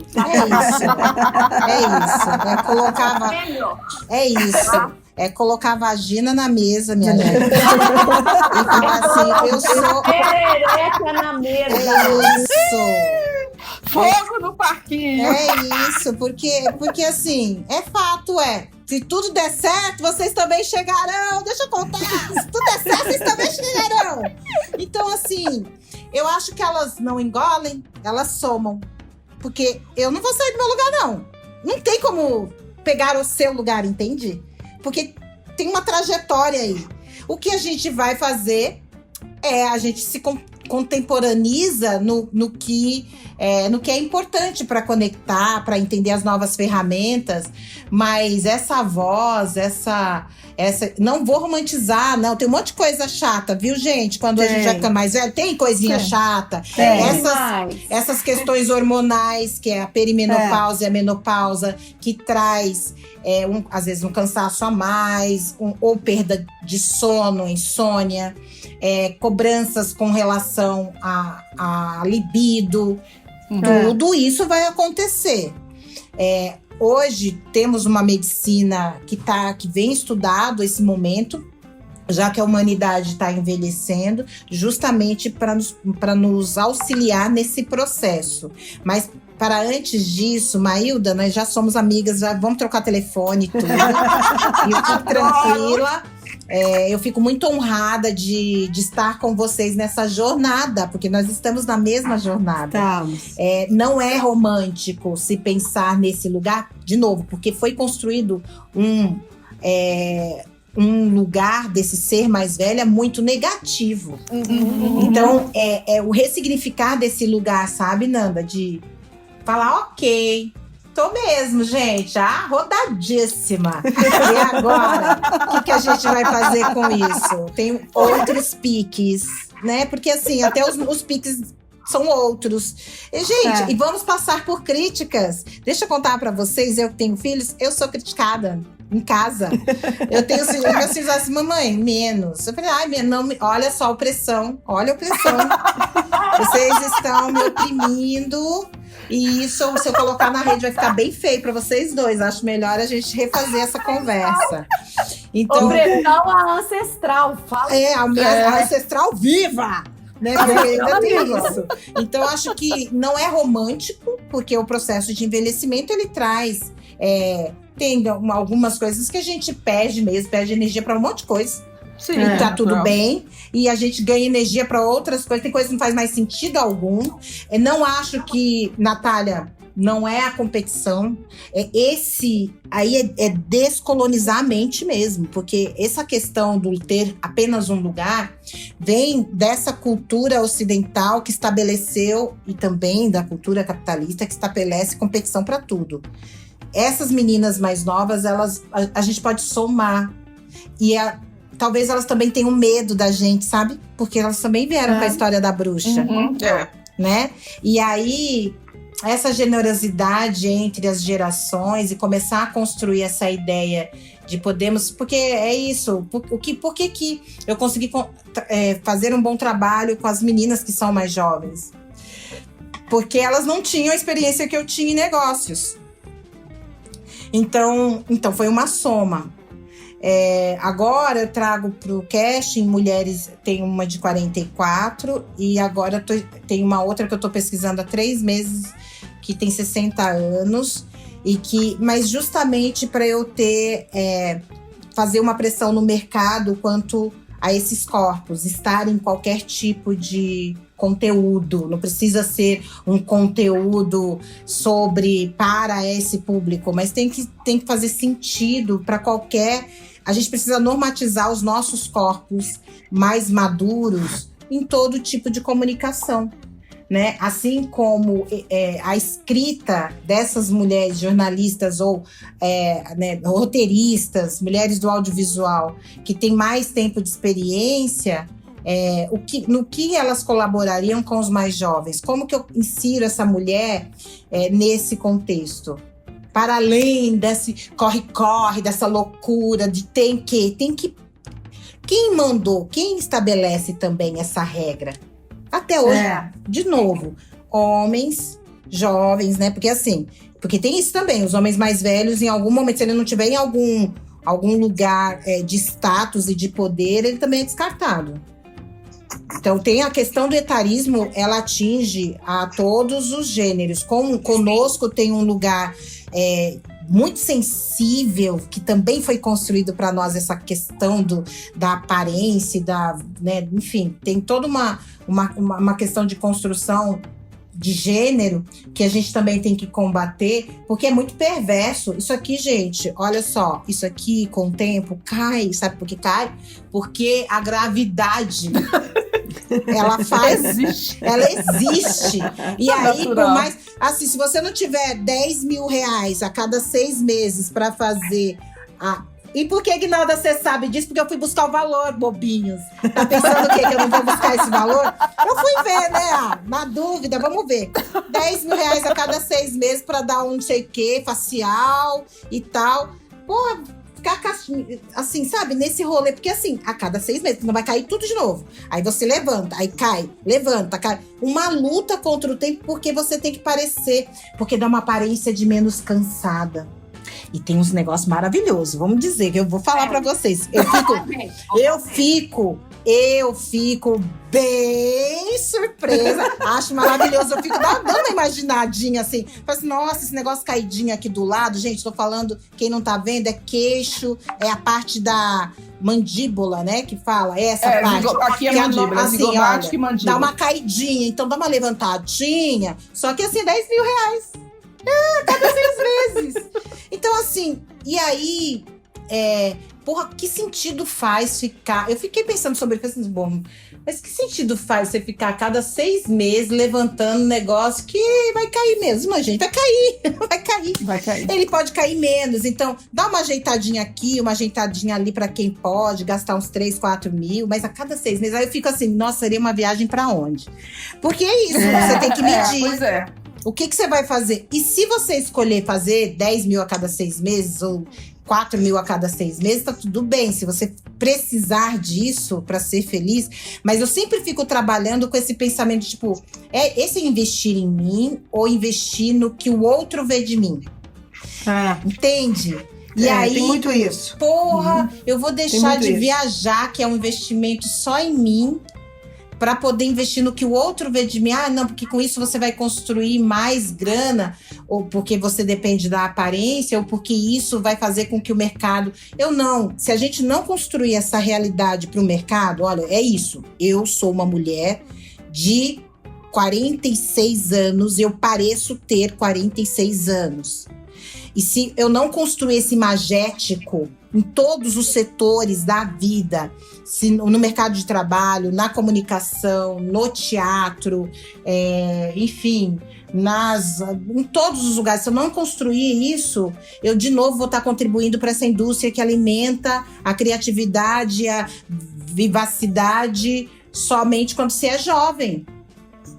É isso. É colocar a vagina na mesa, minha gente. E falar assim, eu sou... Perereca na mesa. É isso. Fogo no parquinho. É isso, porque assim, é fato, se tudo der certo, vocês também chegarão. Deixa eu contar. Se tudo der certo, vocês também chegarão. Então, assim, eu acho que elas não engolem, elas somam. Porque eu não vou sair do meu lugar, não. Não tem como pegar o seu lugar, entende? Porque tem uma trajetória aí. O que a gente vai fazer a gente se contemporaniza no que é importante para conectar, para entender as novas ferramentas, mas essa voz, essa não vou romantizar, não, tem um monte de coisa chata, viu, gente? Quando a gente vai ficar mais velho, tem coisinha chata. Essas questões hormonais, que é a perimenopausa e a menopausa, que traz às vezes um cansaço a mais, ou perda de sono, insônia, cobranças com relação a libido, tudo isso vai acontecer. Hoje temos uma medicina que vem estudado esse momento, já que a humanidade está envelhecendo, justamente para nos auxiliar nesse processo. Mas para antes disso, Maílda, nós já somos amigas, já vamos trocar telefone e tudo. E eu fico tranquila. Eu fico muito honrada de estar com vocês nessa jornada, porque nós estamos na mesma jornada. Não é romântico se pensar nesse lugar, de novo, porque foi construído um lugar desse ser mais velho muito negativo. Então, o ressignificar desse lugar, sabe, Nanda? De falar, ok, tô mesmo, gente, rodadíssima. E agora, o que a gente vai fazer com isso? Tem outros piques, né? Porque assim, até os piques são outros. E, gente, e vamos passar por críticas. Deixa eu contar pra vocês, eu que tenho filhos, eu sou criticada em casa. Eu tenho meus filhos assim, mamãe, menos. Eu falei, não, olha só a opressão, olha a opressão. Vocês estão me oprimindo. E isso, se eu colocar na rede, vai ficar bem feio pra vocês dois. Acho melhor a gente refazer essa conversa. Então, opressão ancestral. Fala. A ancestral viva! Né? Porque ainda tem isso. Então, acho que não é romântico, porque o processo de envelhecimento, ele traz... tem algumas coisas que a gente perde energia pra um monte de coisa. Sim, e tá tudo bem. E a gente ganha energia para outras coisas. Tem coisas que não faz mais sentido algum. Não acho que, Natália, não é a competição. Esse aí é descolonizar a mente mesmo. Porque essa questão do ter apenas um lugar vem dessa cultura ocidental que estabeleceu, e também da cultura capitalista que estabelece competição para tudo. Essas meninas mais novas, a gente pode somar. E talvez elas também tenham medo da gente, sabe? Porque elas também vieram com a história da bruxa, né? E aí, essa generosidade entre as gerações e começar a construir essa ideia de podermos... Porque é isso, por que eu consegui fazer um bom trabalho com as meninas que são mais jovens? Porque elas não tinham a experiência que eu tinha em negócios. Então foi uma soma. Agora eu trago para o casting mulheres, tem uma de 44 e agora tem uma outra que eu estou pesquisando há 3 meses que tem 60 anos mas justamente para eu fazer uma pressão no mercado quanto a esses corpos estarem em qualquer tipo de conteúdo, não precisa ser um conteúdo para esse público, mas tem que fazer sentido para qualquer... A gente precisa normatizar os nossos corpos mais maduros em todo tipo de comunicação, né? Assim como a escrita dessas mulheres jornalistas ou roteiristas, mulheres do audiovisual, que têm mais tempo de experiência, no que elas colaborariam com os mais jovens? Como que eu insiro essa mulher nesse contexto? Para além desse corre-corre, dessa loucura de tem que quem mandou, quem estabelece também essa regra? Até hoje, de novo, homens, jovens, né? Porque tem isso também, os homens mais velhos, em algum momento, se ele não tiver em algum lugar de status e de poder, ele também é descartado. Então, tem a questão do etarismo, ela atinge a todos os gêneros. Conosco tem um lugar muito sensível, que também foi construído para nós, essa questão da aparência, né, enfim, tem toda uma questão de construção de gênero que a gente também tem que combater, porque é muito perverso. Isso aqui, gente, olha só, isso aqui com o tempo cai, sabe por que cai? Porque a gravidade ela existe. E aí, por mais, assim, se você não tiver 10 mil reais a cada 6 meses para fazer E por que, Guinalda, você sabe disso? Porque eu fui buscar o valor, bobinhos. Tá pensando o quê? Que eu não vou buscar esse valor? Eu fui ver, né? Na dúvida, vamos ver. 10 mil reais a cada 6 meses pra dar um não sei o quê, facial e tal. Pô, ficar assim, sabe? Nesse rolê. Porque assim, a cada 6 meses, não vai cair tudo de novo. Aí você levanta, aí cai, levanta, cai. Uma luta contra o tempo, porque você tem que parecer. Porque dá uma aparência de menos cansada. E tem uns negócios maravilhosos, vamos dizer, que eu vou falar pra vocês. Eu fico bem surpresa, acho maravilhoso. Eu fico dando uma imaginadinha assim. Falo assim, nossa, esse negócio caidinho aqui do lado. Gente, tô falando, quem não tá vendo, é queixo, é a parte da mandíbula, né, que fala, essa parte. Aqui é mandíbula, assim, olha, mandíbula. Dá uma caidinha, então dá uma levantadinha. Só que assim, 10 mil reais. Cada 6 meses. Então, assim, e aí, porra, que sentido faz ficar? Eu fiquei pensando sobre isso, assim, bom, mas que sentido faz você ficar a cada 6 meses levantando um negócio que vai cair mesmo, gente? Vai cair. Ele pode cair menos, então dá uma ajeitadinha aqui, uma ajeitadinha ali pra quem pode, gastar uns 3, 4 mil, mas a cada 6 meses, aí eu fico assim, nossa, seria uma viagem pra onde? Porque é isso, você tem que medir. Pois é. O que você vai fazer? E se você escolher fazer 10 mil a cada 6 meses ou 4 mil a cada 6 meses, tá tudo bem. Se você precisar disso para ser feliz. Mas eu sempre fico trabalhando com esse pensamento, tipo, esse investir em mim ou investir no que o outro vê de mim? Entende? E aí, tem muito isso. Porra, eu vou deixar de viajar, que é um investimento só em mim, para poder investir no que o outro vê de mim. Ah, não, porque com isso você vai construir mais grana, ou porque você depende da aparência, ou porque isso vai fazer com que o mercado... Se a gente não construir essa realidade para o mercado, olha, é isso. Eu sou uma mulher de 46 anos, eu pareço ter 46 anos. E se eu não construir esse imagético em todos os setores da vida, no mercado de trabalho, na comunicação, no teatro, enfim, em todos os lugares, se eu não construir isso, eu de novo vou estar contribuindo para essa indústria que alimenta a criatividade, a vivacidade somente quando você é jovem.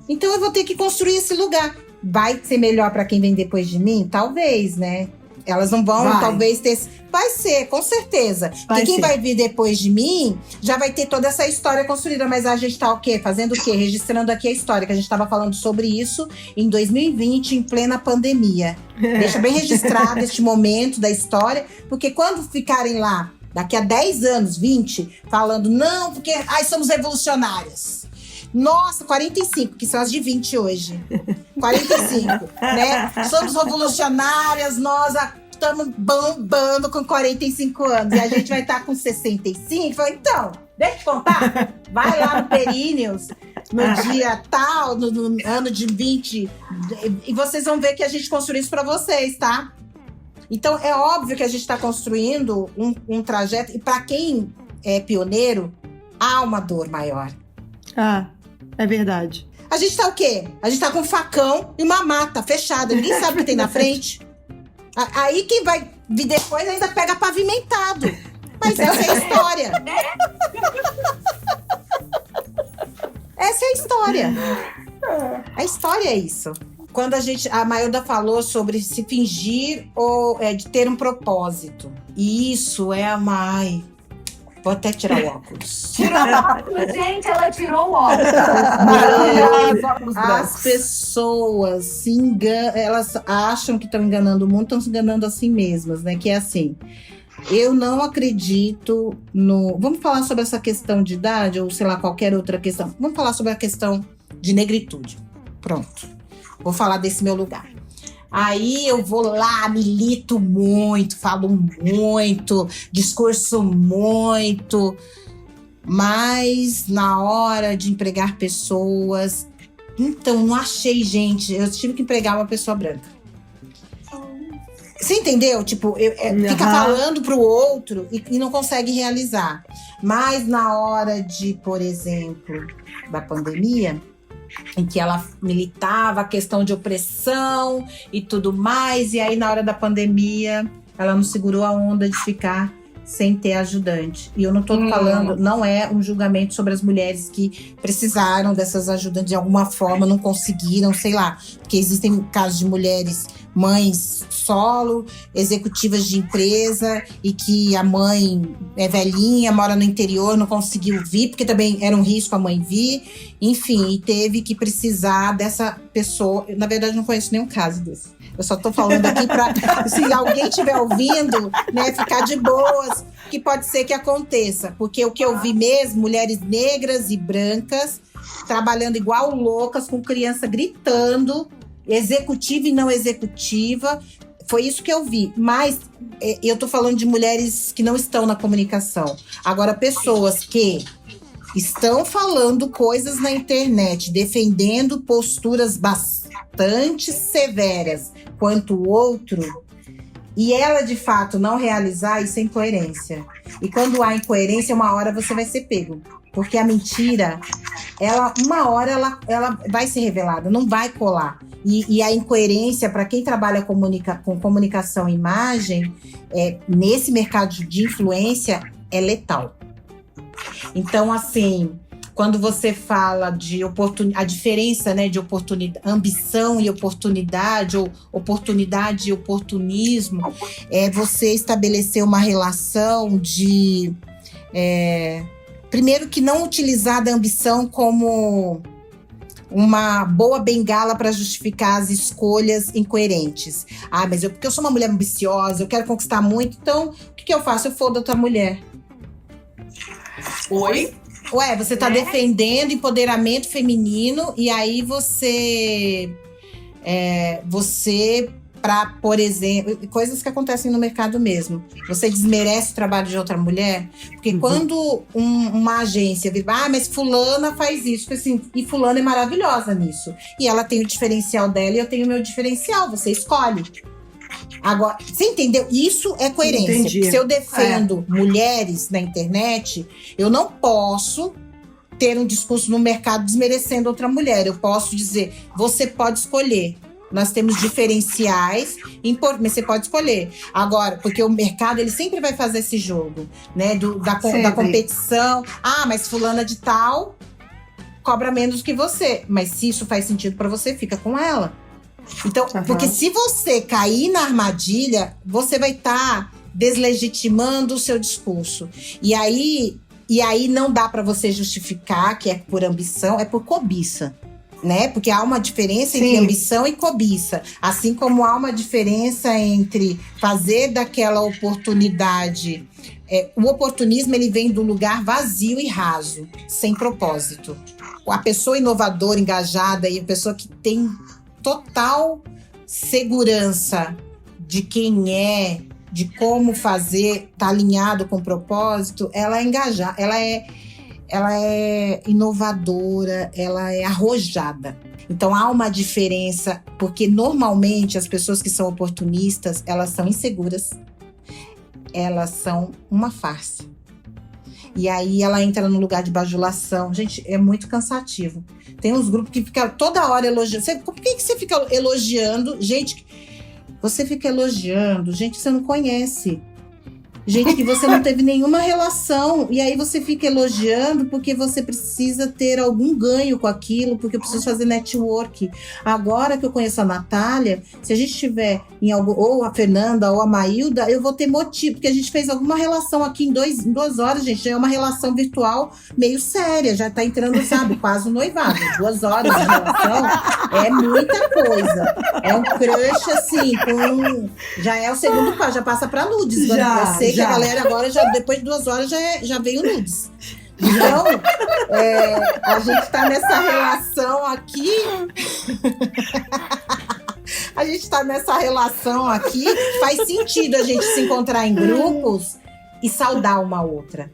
Então eu vou ter que construir esse lugar. Vai ser melhor para quem vem depois de mim? Talvez, né? Elas não vão, talvez, ter... Vai ser, com certeza. Porque quem vai vir depois de mim já vai ter toda essa história construída. Mas a gente tá o quê? Fazendo o quê? Registrando aqui a história, que a gente tava falando sobre isso em 2020, em plena pandemia. Deixa bem registrado este momento da história, porque quando ficarem lá, daqui a 10 anos, 20, falando, não, porque somos revolucionárias. Nossa, 45, que são as de 20 hoje. 45, né? Somos revolucionárias, nós estamos bombando com 45 anos. E a gente vai estar com 65. Fala, então, deixa eu te contar. Vai lá no Períneos, no dia tal, no ano de 20. E vocês vão ver que a gente construiu isso para vocês, tá? Então, é óbvio que a gente está construindo um trajeto. E para quem é pioneiro, há uma dor maior. É verdade. A gente tá o quê? A gente tá com um facão e uma mata fechada. Ninguém sabe o que tem na frente. Aí quem vai vir depois ainda pega pavimentado. Mas essa é a história. Essa é a história. A história é isso. Quando a Mailda falou sobre se fingir ou de ter um propósito. E isso é Vou até tirar o óculos. Tirou o óculos, gente, ela tirou o óculos. As pessoas se enganam, elas acham que estão enganando o mundo, estão se enganando a si mesmas, né? Que é assim, eu não acredito no... Vamos falar sobre essa questão de idade, ou sei lá, qualquer outra questão. Vamos falar sobre a questão de negritude. Pronto. Vou falar desse meu lugar. Aí eu vou lá, milito muito, falo muito, discurso muito, mas na hora de empregar pessoas, então não achei, gente, eu tive que empregar uma pessoa branca. Você entendeu? Tipo, fica falando pro outro e não consegue realizar. Mas na hora de, por exemplo, da pandemia, em que ela militava a questão de opressão e tudo mais, e aí na hora da pandemia ela não segurou a onda de ficar sem ter ajudante. E eu não tô falando, não é um julgamento sobre as mulheres que precisaram dessas ajudantes de alguma forma, não conseguiram, sei lá, porque existem casos de mulheres, mães solo, executivas de empresa, e que a mãe é velhinha, mora no interior, não conseguiu vir, porque também era um risco a mãe vir, enfim, e teve que precisar dessa pessoa. Na verdade, não conheço nenhum caso desse. Eu só tô falando aqui pra, se alguém estiver ouvindo, né, ficar de boas, que pode ser que aconteça. Porque o que eu vi mesmo, mulheres negras e brancas, trabalhando igual loucas, com criança gritando, executiva e não executiva, foi isso que eu vi. Mas eu tô falando de mulheres que não estão na comunicação. Agora, pessoas que estão falando coisas na internet, defendendo posturas bastante severas quanto o outro, e ela de fato não realizar, isso é incoerência. E quando há incoerência, uma hora você vai ser pego. Porque a mentira, uma hora ela vai ser revelada, não vai colar. E a incoerência, para quem trabalha com comunicação e imagem, nesse mercado de influência, é letal. Então, assim, quando você fala de a diferença, né, de oportunidade, ambição e oportunidade, ou oportunidade e oportunismo, é você estabelecer uma relação de... primeiro, que não utilizar da ambição como uma boa bengala para justificar as escolhas incoerentes. Ah, mas porque eu sou uma mulher ambiciosa, eu quero conquistar muito, então o que eu faço? Eu fodo outra mulher. Oi? Ué, você tá defendendo empoderamento feminino e aí você para, por exemplo, coisas que acontecem no mercado mesmo. Você desmerece o trabalho de outra mulher, porque quando uma agência vira, mas fulana faz isso, assim, e fulana é maravilhosa nisso. E ela tem o diferencial dela e eu tenho o meu diferencial, você escolhe. Agora, você entendeu? Isso é coerência. Entendi. Se eu defendo mulheres na internet, eu não posso ter um discurso no mercado desmerecendo outra mulher. Eu posso dizer, você pode escolher. Nós temos diferenciais, mas você pode escolher. Agora, porque o mercado, ele sempre vai fazer esse jogo, né? Da competição. Ah, mas fulana de tal cobra menos que você. Mas se isso faz sentido pra você, fica com ela. Então, porque se você cair na armadilha, você vai estar deslegitimando o seu discurso. E aí não dá pra você justificar que é por ambição, é por cobiça. Né? Porque há uma diferença entre ambição e cobiça. Assim como há uma diferença entre fazer daquela oportunidade... o oportunismo, ele vem do lugar vazio e raso, sem propósito. A pessoa inovadora, engajada, e a pessoa que tem total segurança de quem é, de como fazer, tá alinhado com o propósito, ela é engajada, ela é inovadora, ela é arrojada. Então há uma diferença, porque normalmente as pessoas que são oportunistas, elas são inseguras, elas são uma farsa. E aí ela entra no lugar de bajulação. Gente, é muito cansativo. Tem uns grupos que ficam toda hora elogiando. Por que você fica elogiando? Gente, você fica elogiando gente que você não conhece. Gente que você não teve nenhuma relação, e aí você fica elogiando porque você precisa ter algum ganho com aquilo, porque eu preciso fazer network. Agora que eu conheço a Natália, se a gente tiver em algo, ou a Fernanda ou a Maílda, eu vou ter motivo, porque a gente fez alguma relação aqui em 2 horas, gente, já é uma relação virtual meio séria, já tá entrando, sabe, quase um noivado. 2 horas de relação é muita coisa. É um crush, assim, já é o segundo passo, já passa pra nudes. Eu sei que a galera agora, depois de 2 horas, já veio nudes. Então, a gente tá nessa relação aqui. A gente tá nessa relação aqui. Faz sentido a gente se encontrar em grupos e saudar uma outra.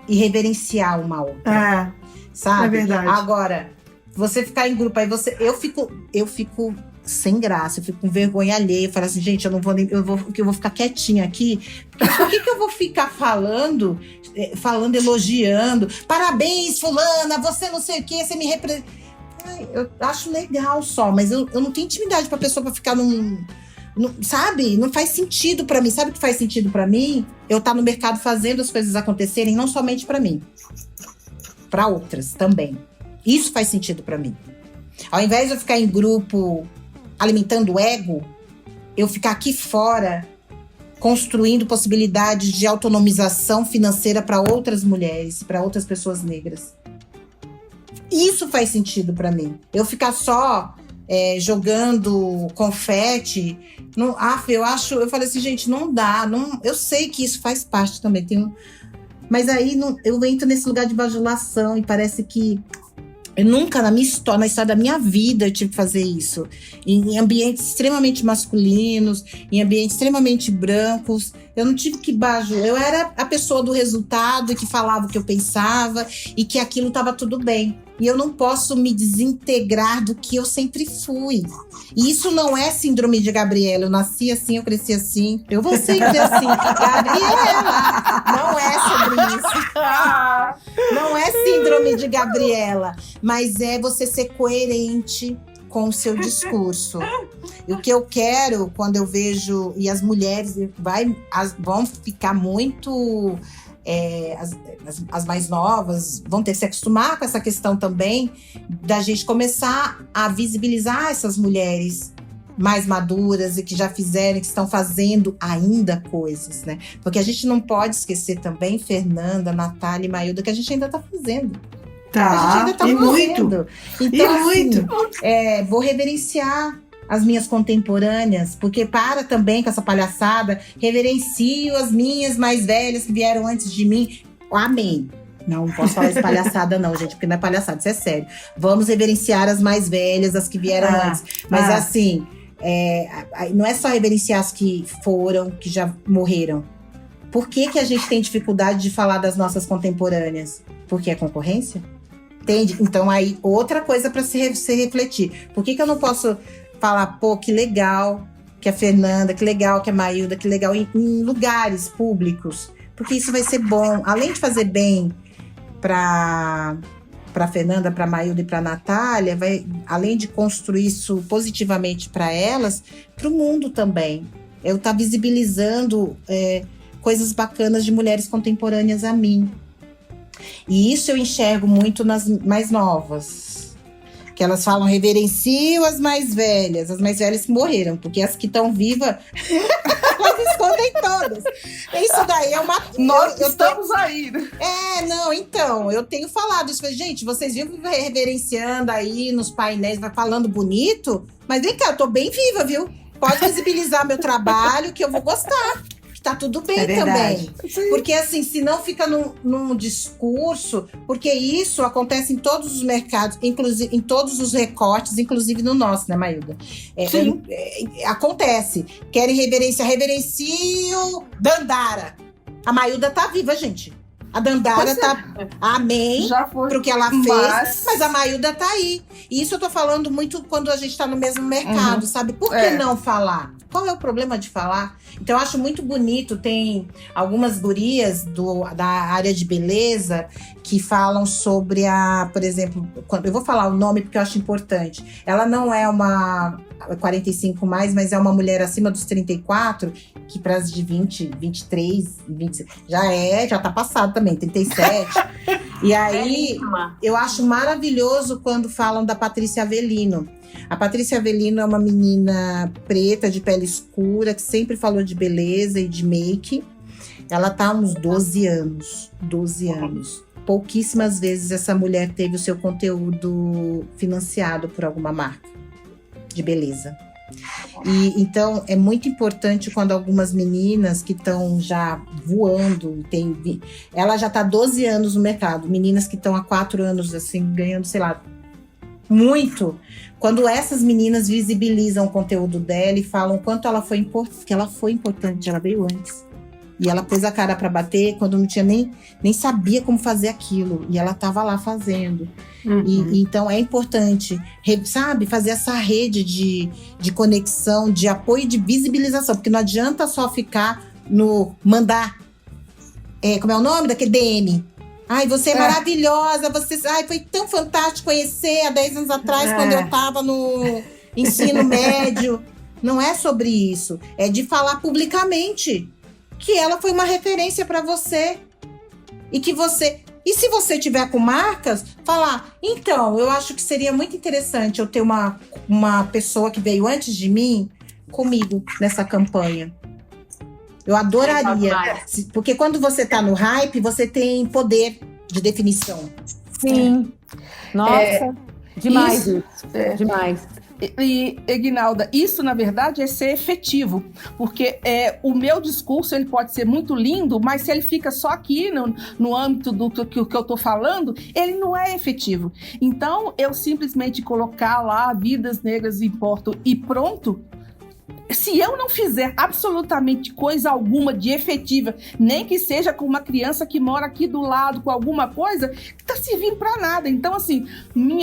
E reverenciar uma outra. Sabe? É verdade. Agora, você ficar em grupo, aí eu fico sem graça, eu fico com vergonha alheia. Eu falo assim, gente, eu vou ficar quietinha aqui. Por que eu vou ficar falando, elogiando? Parabéns, fulana, você não sei o quê, você me representa. Eu acho legal só, mas eu não tenho intimidade pra pessoa pra ficar sabe? Não faz sentido pra mim. Sabe o que faz sentido pra mim? Eu estar no mercado fazendo as coisas acontecerem, não somente pra mim. Pra outras também. Isso faz sentido pra mim. Ao invés de eu ficar em grupo alimentando o ego, eu ficar aqui fora construindo possibilidades de autonomização financeira para outras mulheres, para outras pessoas negras. Isso faz sentido para mim. Eu ficar só jogando confete. Eu falei assim, gente, não dá. Eu sei que isso faz parte também. Mas aí eu entro nesse lugar de bajulação e parece que eu nunca, na história da minha vida, eu tive que fazer isso. Em ambientes extremamente masculinos, em ambientes extremamente brancos. Eu não tive que bajular. Eu era a pessoa do resultado, que falava o que eu pensava e que aquilo estava tudo bem. E eu não posso me desintegrar do que eu sempre fui. E isso não é síndrome de Gabriela. Eu nasci assim, eu cresci assim. Eu vou sempre assim. Gabriela! Não é sobre isso. Não é síndrome de Gabriela. Mas é você ser coerente com o seu discurso. E o que eu quero, quando eu vejo... E as mulheres vão ficar muito... as mais novas vão ter que se acostumar com essa questão também da gente começar a visibilizar essas mulheres mais maduras e que já fizeram, que estão fazendo ainda coisas, né? Porque a gente não pode esquecer também, Fernanda, Natália e Maílda, que a gente ainda está fazendo. A gente ainda está fazendo. Muito. Então, assim, vou reverenciar as minhas contemporâneas, porque para também com essa palhaçada, reverencio as minhas mais velhas que vieram antes de mim. Amém. Não posso falar de palhaçada não, gente, porque não é palhaçada, isso é sério. Vamos reverenciar as mais velhas, as que vieram antes. Mas assim, não é só reverenciar as que foram, que já morreram. Por que a gente tem dificuldade de falar das nossas contemporâneas? Porque é concorrência? Entende? Então aí, outra coisa para se refletir. Por que eu não posso falar, pô, que legal que a Fernanda, que legal que a Maílda, que legal em lugares públicos? Porque isso vai ser bom. Além de fazer bem para Fernanda, para Maílda e para Natália, além de construir isso positivamente para elas, para o mundo também. Eu estar visibilizando coisas bacanas de mulheres contemporâneas a mim. E isso eu enxergo muito nas mais novas. Que elas falam, reverencio as mais velhas que morreram, porque as que estão vivas, elas escondem todas. Isso daí é uma... Nós estamos aí. Então, eu tenho falado isso. Gente, vocês vivem reverenciando aí nos painéis, vai falando bonito, mas vem cá, eu tô bem viva, viu? Pode visibilizar meu trabalho, que eu vou gostar. Tá tudo bem também. Sim. Porque assim, se não fica num discurso, porque isso acontece em todos os mercados, inclusive em todos os recortes, inclusive no nosso, né, Maílda? Sim. Acontece. Querem reverencio Dandara. A Maílda tá viva, gente. A Dandara tá... Amém. Já foi. Pro que ela fez. Mas a Maílda tá aí. E isso eu tô falando muito quando a gente tá no mesmo mercado, sabe? Por que não falar? Qual é o problema de falar? Então, eu acho muito bonito. Tem algumas gurias da área de beleza que falam sobre por exemplo, eu vou falar o nome porque eu acho importante. Ela não é uma 45 mais, mas é uma mulher acima dos 34, que para as de 20, 23, 20, já tá passado também, 37. E aí, eu acho maravilhoso quando falam da Patrícia Avelino. A Patrícia Avelino é uma menina preta, de pele escura, que sempre falou de beleza e de make. Ela tá há uns 12 anos. 12 anos. Pouquíssimas vezes essa mulher teve o seu conteúdo financiado por alguma marca de beleza. E então é muito importante quando algumas meninas que estão já voando, ela já está 12 anos no mercado, meninas que estão há 4 anos assim, ganhando, sei lá, muito. Quando essas meninas visibilizam o conteúdo dela e falam o quanto ela foi importante, que ela foi importante, ela veio antes. E ela pôs a cara para bater quando não tinha nem sabia como fazer aquilo. E ela estava lá fazendo. E então é importante, sabe, fazer essa rede de conexão, de apoio e de visibilização. Porque não adianta só ficar mandar, como é o nome daquele DM? Ai, você é maravilhosa, ai, foi tão fantástico conhecer há 10 anos atrás, quando eu estava no ensino médio. Não é sobre isso. É de falar publicamente que ela foi uma referência para você. E se você tiver com marcas, falar, então, eu acho que seria muito interessante eu ter uma pessoa que veio antes de mim comigo nessa campanha. Eu adoraria. Porque quando você tá no hype, você tem poder de definição. Sim. Nossa, demais isso. Demais. E, Eguinalda, isso na verdade é ser efetivo, porque o meu discurso ele pode ser muito lindo, mas se ele fica só aqui no âmbito do que eu estou falando, ele não é efetivo. Então, eu simplesmente colocar lá Vidas Negras Importam e pronto. Se eu não fizer absolutamente coisa alguma de efetiva, nem que seja com uma criança que mora aqui do lado, com alguma coisa, que tá servindo para nada. Então, assim,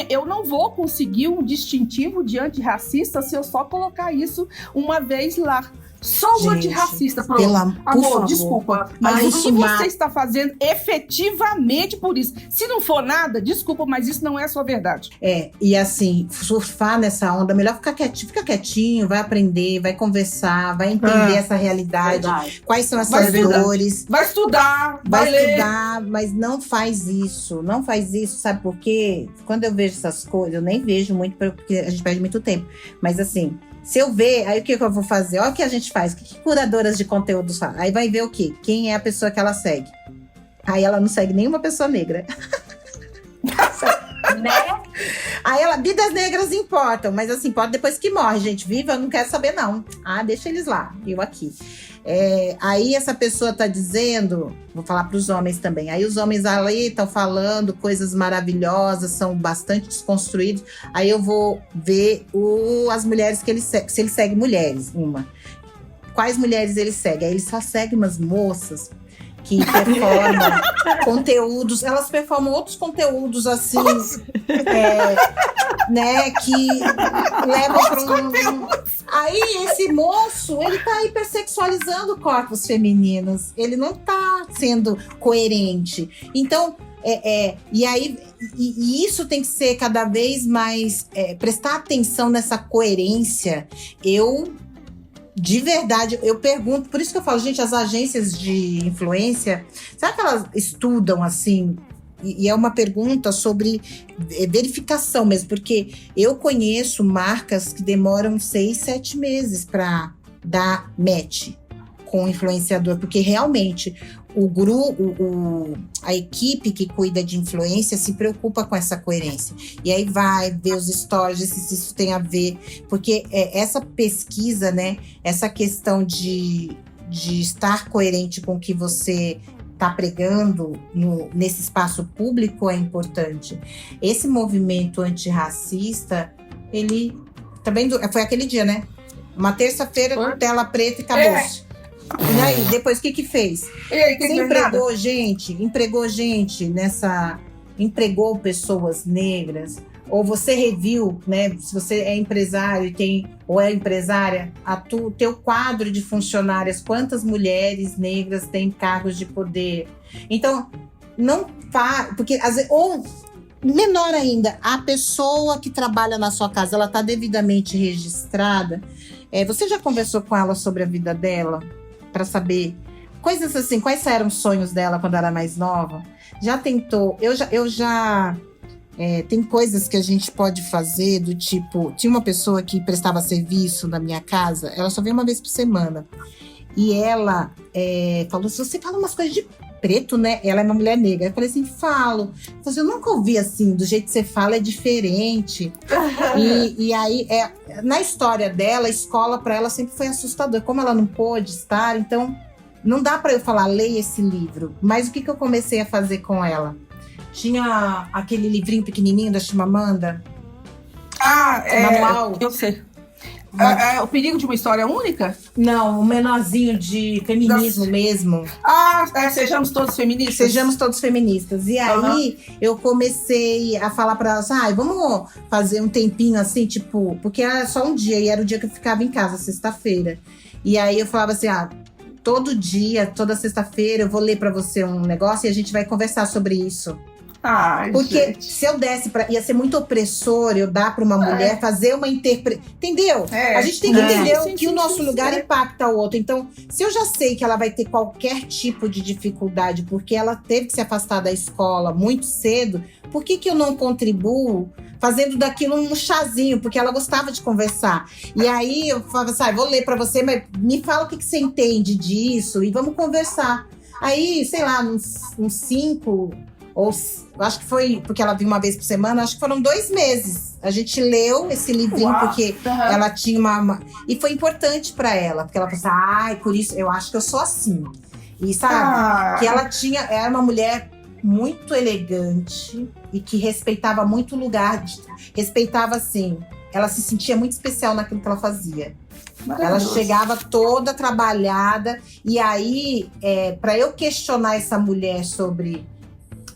eu não vou conseguir um distintivo de antirracista se eu só colocar isso uma vez lá. Só o antirracista, amor, desculpa, mas o que você está fazendo efetivamente por isso? Se não for nada, desculpa, mas isso não é a sua verdade. E assim, surfar nessa onda, melhor fica quietinho, vai aprender, vai conversar, vai entender essa realidade, quais são essas dores. Vai estudar, vai estudar, mas não faz isso, sabe por quê? Quando eu vejo essas coisas, eu nem vejo muito, porque a gente perde muito tempo, mas assim, se eu ver, aí o que eu vou fazer? Olha o que a gente faz. O que curadoras de conteúdos fazem? Aí vai ver o quê? Quem é a pessoa que ela segue? Aí ela não segue nenhuma pessoa negra. Né? Aí ela, Vidas Negras Importam. Mas assim, pode depois que morre, gente. Viva, eu não quero saber não. Deixa eles lá, eu aqui. Aí essa pessoa tá dizendo, vou falar para os homens também, aí os homens ali estão falando coisas maravilhosas, são bastante desconstruídos, aí eu vou ver as mulheres que ele segue, se ele segue mulheres, quais mulheres ele segue? Aí ele só segue umas moças que performam conteúdos, elas performam outros conteúdos assim, né, que levam para Aí esse moço, ele tá hipersexualizando corpos femininos, ele não tá sendo coerente. Então, e aí, e isso tem que ser cada vez mais, prestar atenção nessa coerência. De verdade, eu pergunto, por isso que eu falo, gente, as agências de influência, será que elas estudam assim? E é uma pergunta sobre verificação mesmo, porque eu conheço marcas que demoram 6, 7 meses para dar match com o influenciador, porque realmente a equipe que cuida de influência se preocupa com essa coerência. E aí vai ver os stories, se isso tem a ver, porque essa pesquisa, né, essa questão de estar coerente com o que você está pregando nesse espaço público é importante. Esse movimento antirracista, ele também foi aquele dia, né? Uma terça-feira com tela preta e acabou-se. E aí, depois o que fez? Você empregou gente empregou pessoas negras ou você reviu, né? Se você é empresário ou é empresária, teu quadro de funcionárias, quantas mulheres negras têm cargos de poder? Então, porque às vezes, ou menor ainda, a pessoa que trabalha na sua casa, ela está devidamente registrada. Você já conversou com ela sobre a vida dela? Para saber coisas assim, quais eram os sonhos dela quando era mais nova? Já tentou? Tem coisas que a gente pode fazer do tipo... Tinha uma pessoa que prestava serviço na minha casa, ela só veio uma vez por semana. E ela falou assim, você fala umas coisas de preto, né? Ela é uma mulher negra. Eu falei assim, falo. Eu nunca ouvi assim, do jeito que você fala é diferente. E aí, na história dela, a escola para ela sempre foi assustadora. Como ela não pôde estar, então não dá para eu falar, leia esse livro. Mas o que eu comecei a fazer com ela? Tinha aquele livrinho pequenininho da Chimamanda. Manual. Eu sei. O perigo de uma história única? Não, um menorzinho de feminismo mesmo. Sejamos todos feministas? Sejamos todos feministas. E aí, eu comecei a falar pra elas, vamos fazer um tempinho assim, tipo... Porque era só um dia, e era o dia que eu ficava em casa, sexta-feira. E aí, eu falava assim, todo dia, toda sexta-feira, eu vou ler pra você um negócio e a gente vai conversar sobre isso. Porque gente, se eu desse ia ser muito opressor eu dar para uma mulher fazer uma interpretação. Entendeu? A gente tem que entender que o nosso lugar impacta o outro. Então, se eu já sei que ela vai ter qualquer tipo de dificuldade porque ela teve que se afastar da escola muito cedo, por que eu não contribuo fazendo daquilo um chazinho? Porque ela gostava de conversar. E aí eu falava assim, vou ler para você, mas me fala o que você entende disso e vamos conversar. Aí, sei lá, uns 5... Ou acho que foi, porque ela viu uma vez por semana, acho que foram 2 meses. A gente leu esse livrinho, porque ela tinha uma... E foi importante para ela, porque ela pensou, por isso, eu acho que eu sou assim. E sabe, que ela era uma mulher muito elegante e que respeitava muito o lugar, respeitava assim, ela se sentia muito especial naquilo que ela fazia. Ela chegava toda trabalhada, e aí, para eu questionar essa mulher sobre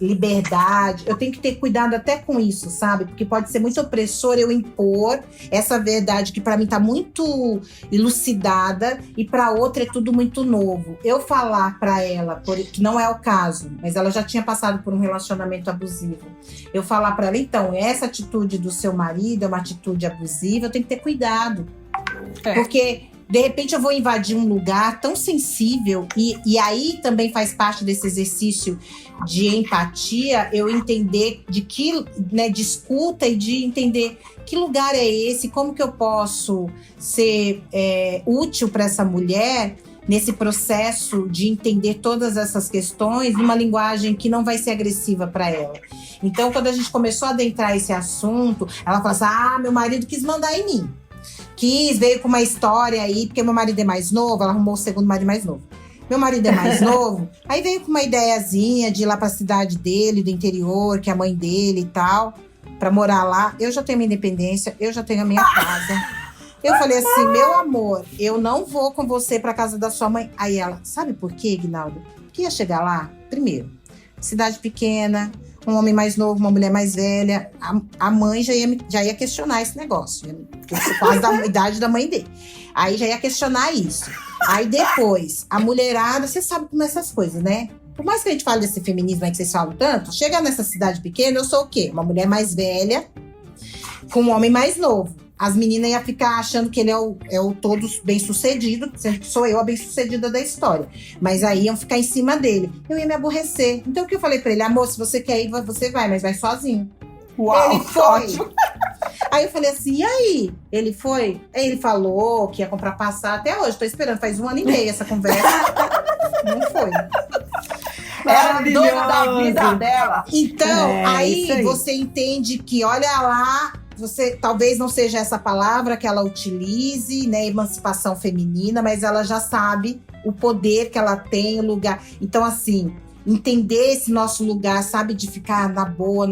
liberdade, eu tenho que ter cuidado até com isso, sabe? Porque pode ser muito opressor eu impor essa verdade que para mim tá muito elucidada e para outra é tudo muito novo. Eu falar para ela, que não é o caso, mas ela já tinha passado por um relacionamento abusivo. Eu falar para ela, então, essa atitude do seu marido é uma atitude abusiva, eu tenho que ter cuidado. Porque de repente eu vou invadir um lugar tão sensível e aí também faz parte desse exercício de empatia, eu entender de escuta e de entender que lugar é esse, como que eu posso ser útil para essa mulher nesse processo de entender todas essas questões numa linguagem que não vai ser agressiva para ela. Então, quando a gente começou a adentrar esse assunto, ela falou assim, meu marido quis mandar em mim. Veio com uma história aí, porque meu marido é mais novo, ela arrumou o segundo marido mais novo. Meu marido é mais novo, aí veio com uma ideiazinha de ir lá pra cidade dele, do interior, que é a mãe dele e tal, pra morar lá. Eu já tenho minha independência, eu já tenho a minha casa. Eu falei assim, meu amor, eu não vou com você pra casa da sua mãe. Aí ela, sabe por quê, Guinaldo? Porque ia chegar lá, primeiro, cidade pequena, um homem mais novo, uma mulher mais velha, a mãe já ia questionar esse negócio, por causa da idade da mãe dele. Aí já ia questionar isso. Aí depois, a mulherada, você sabe como é essas coisas, né? Por mais que a gente fale desse feminismo aí que vocês falam tanto, chega nessa cidade pequena, eu sou o quê? Uma mulher mais velha com um homem mais novo. As meninas iam ficar achando que ele é o todo bem-sucedido, sou eu a bem-sucedida da história. Mas aí iam ficar em cima dele. Eu ia me aborrecer. Então o que eu falei pra ele? Amor, se você quer ir, você vai, mas vai sozinho. Uau, ele foi. Ótimo. Aí eu falei assim, e aí? Ele foi? Aí ele falou que ia comprar passar. Até hoje, tô esperando, faz 1 ano e meio essa conversa. Não foi. Era a dona da vida dela. Então, aí você entende que, olha lá, você talvez não seja essa palavra que ela utilize, né, emancipação feminina, mas ela já sabe o poder que ela tem, o lugar. Então, assim, entender esse nosso lugar, sabe, de ficar na boa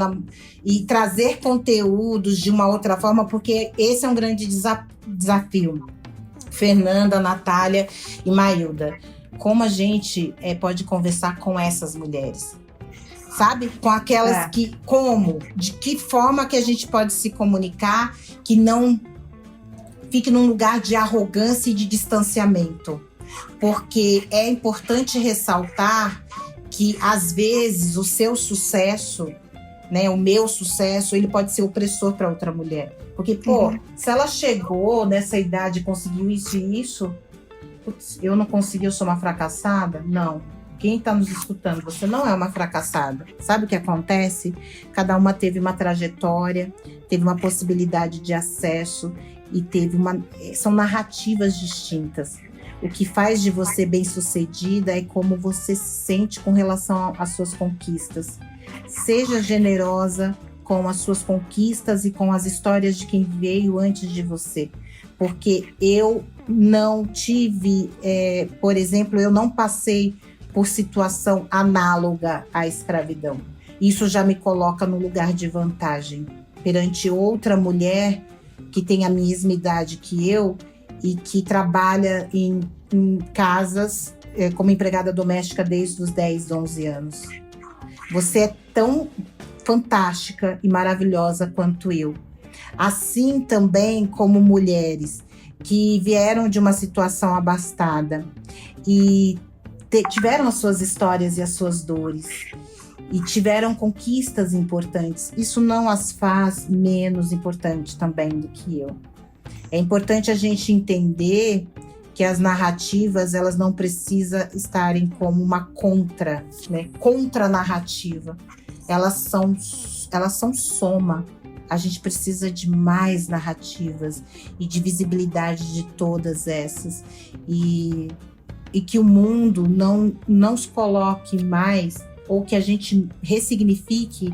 e trazer conteúdos de uma outra forma, porque esse é um grande desafio. Fernanda, Natália e Mailda, como a gente pode conversar com essas mulheres? sabe? Com aquelas que, de que forma que a gente pode se comunicar que não fique num lugar de arrogância e de distanciamento. Porque é importante ressaltar que, às vezes, o seu sucesso, né, o meu sucesso, ele pode ser opressor para outra mulher. Porque, se ela chegou nessa idade e conseguiu isso e isso, putz, eu não consegui, eu sou uma fracassada? Não. Quem está nos escutando, você não é uma fracassada. Sabe o que acontece? Cada uma teve uma trajetória, teve uma possibilidade de acesso e são narrativas distintas. O que faz de você bem-sucedida é como você se sente com relação às suas conquistas. Seja generosa com as suas conquistas e com as histórias de quem veio antes de você. Porque eu não tive, por exemplo, eu não passei por situação análoga à escravidão. Isso já me coloca no lugar de vantagem perante outra mulher que tem a mesma idade que eu e que trabalha em casas como empregada doméstica desde os 10, 11 anos. Você é tão fantástica e maravilhosa quanto eu. Assim também como mulheres que vieram de uma situação abastada e tiveram as suas histórias e as suas dores e tiveram conquistas importantes. Isso não as faz menos importantes também do que eu. É importante a gente entender que as narrativas, elas não precisam estarem como uma contra-narrativa. Elas são soma. A gente precisa de mais narrativas e de visibilidade de todas essas. E que o mundo não se coloque mais, ou que a gente ressignifique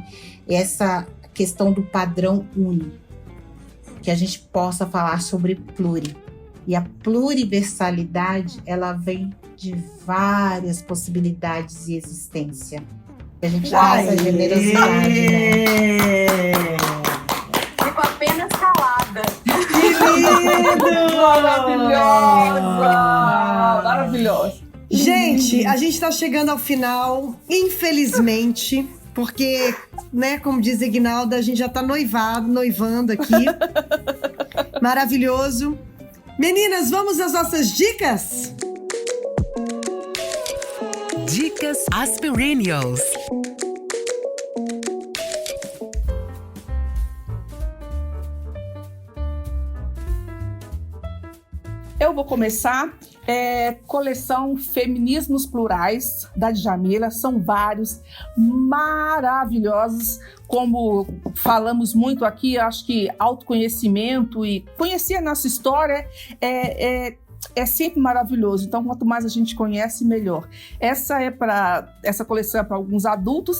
essa questão do padrão único. Que a gente possa falar sobre pluri. E a pluriversalidade, ela vem de várias possibilidades de existência. A gente dá essa generosidade, né? Fico apenas calada. Que lindo! Maravilhosa! Gente, a gente tá chegando ao final, infelizmente, porque, né, como diz Ignalda, a gente já tá noivando aqui. Maravilhoso. Meninas, vamos às nossas dicas? Dicas Aspirinials. Eu vou começar. Coleção Feminismos Plurais, da Djamila. São vários, maravilhosos. Como falamos muito aqui, acho que autoconhecimento e conhecer a nossa história é sempre maravilhoso. Então, quanto mais a gente conhece, melhor. Essa coleção é para alguns adultos.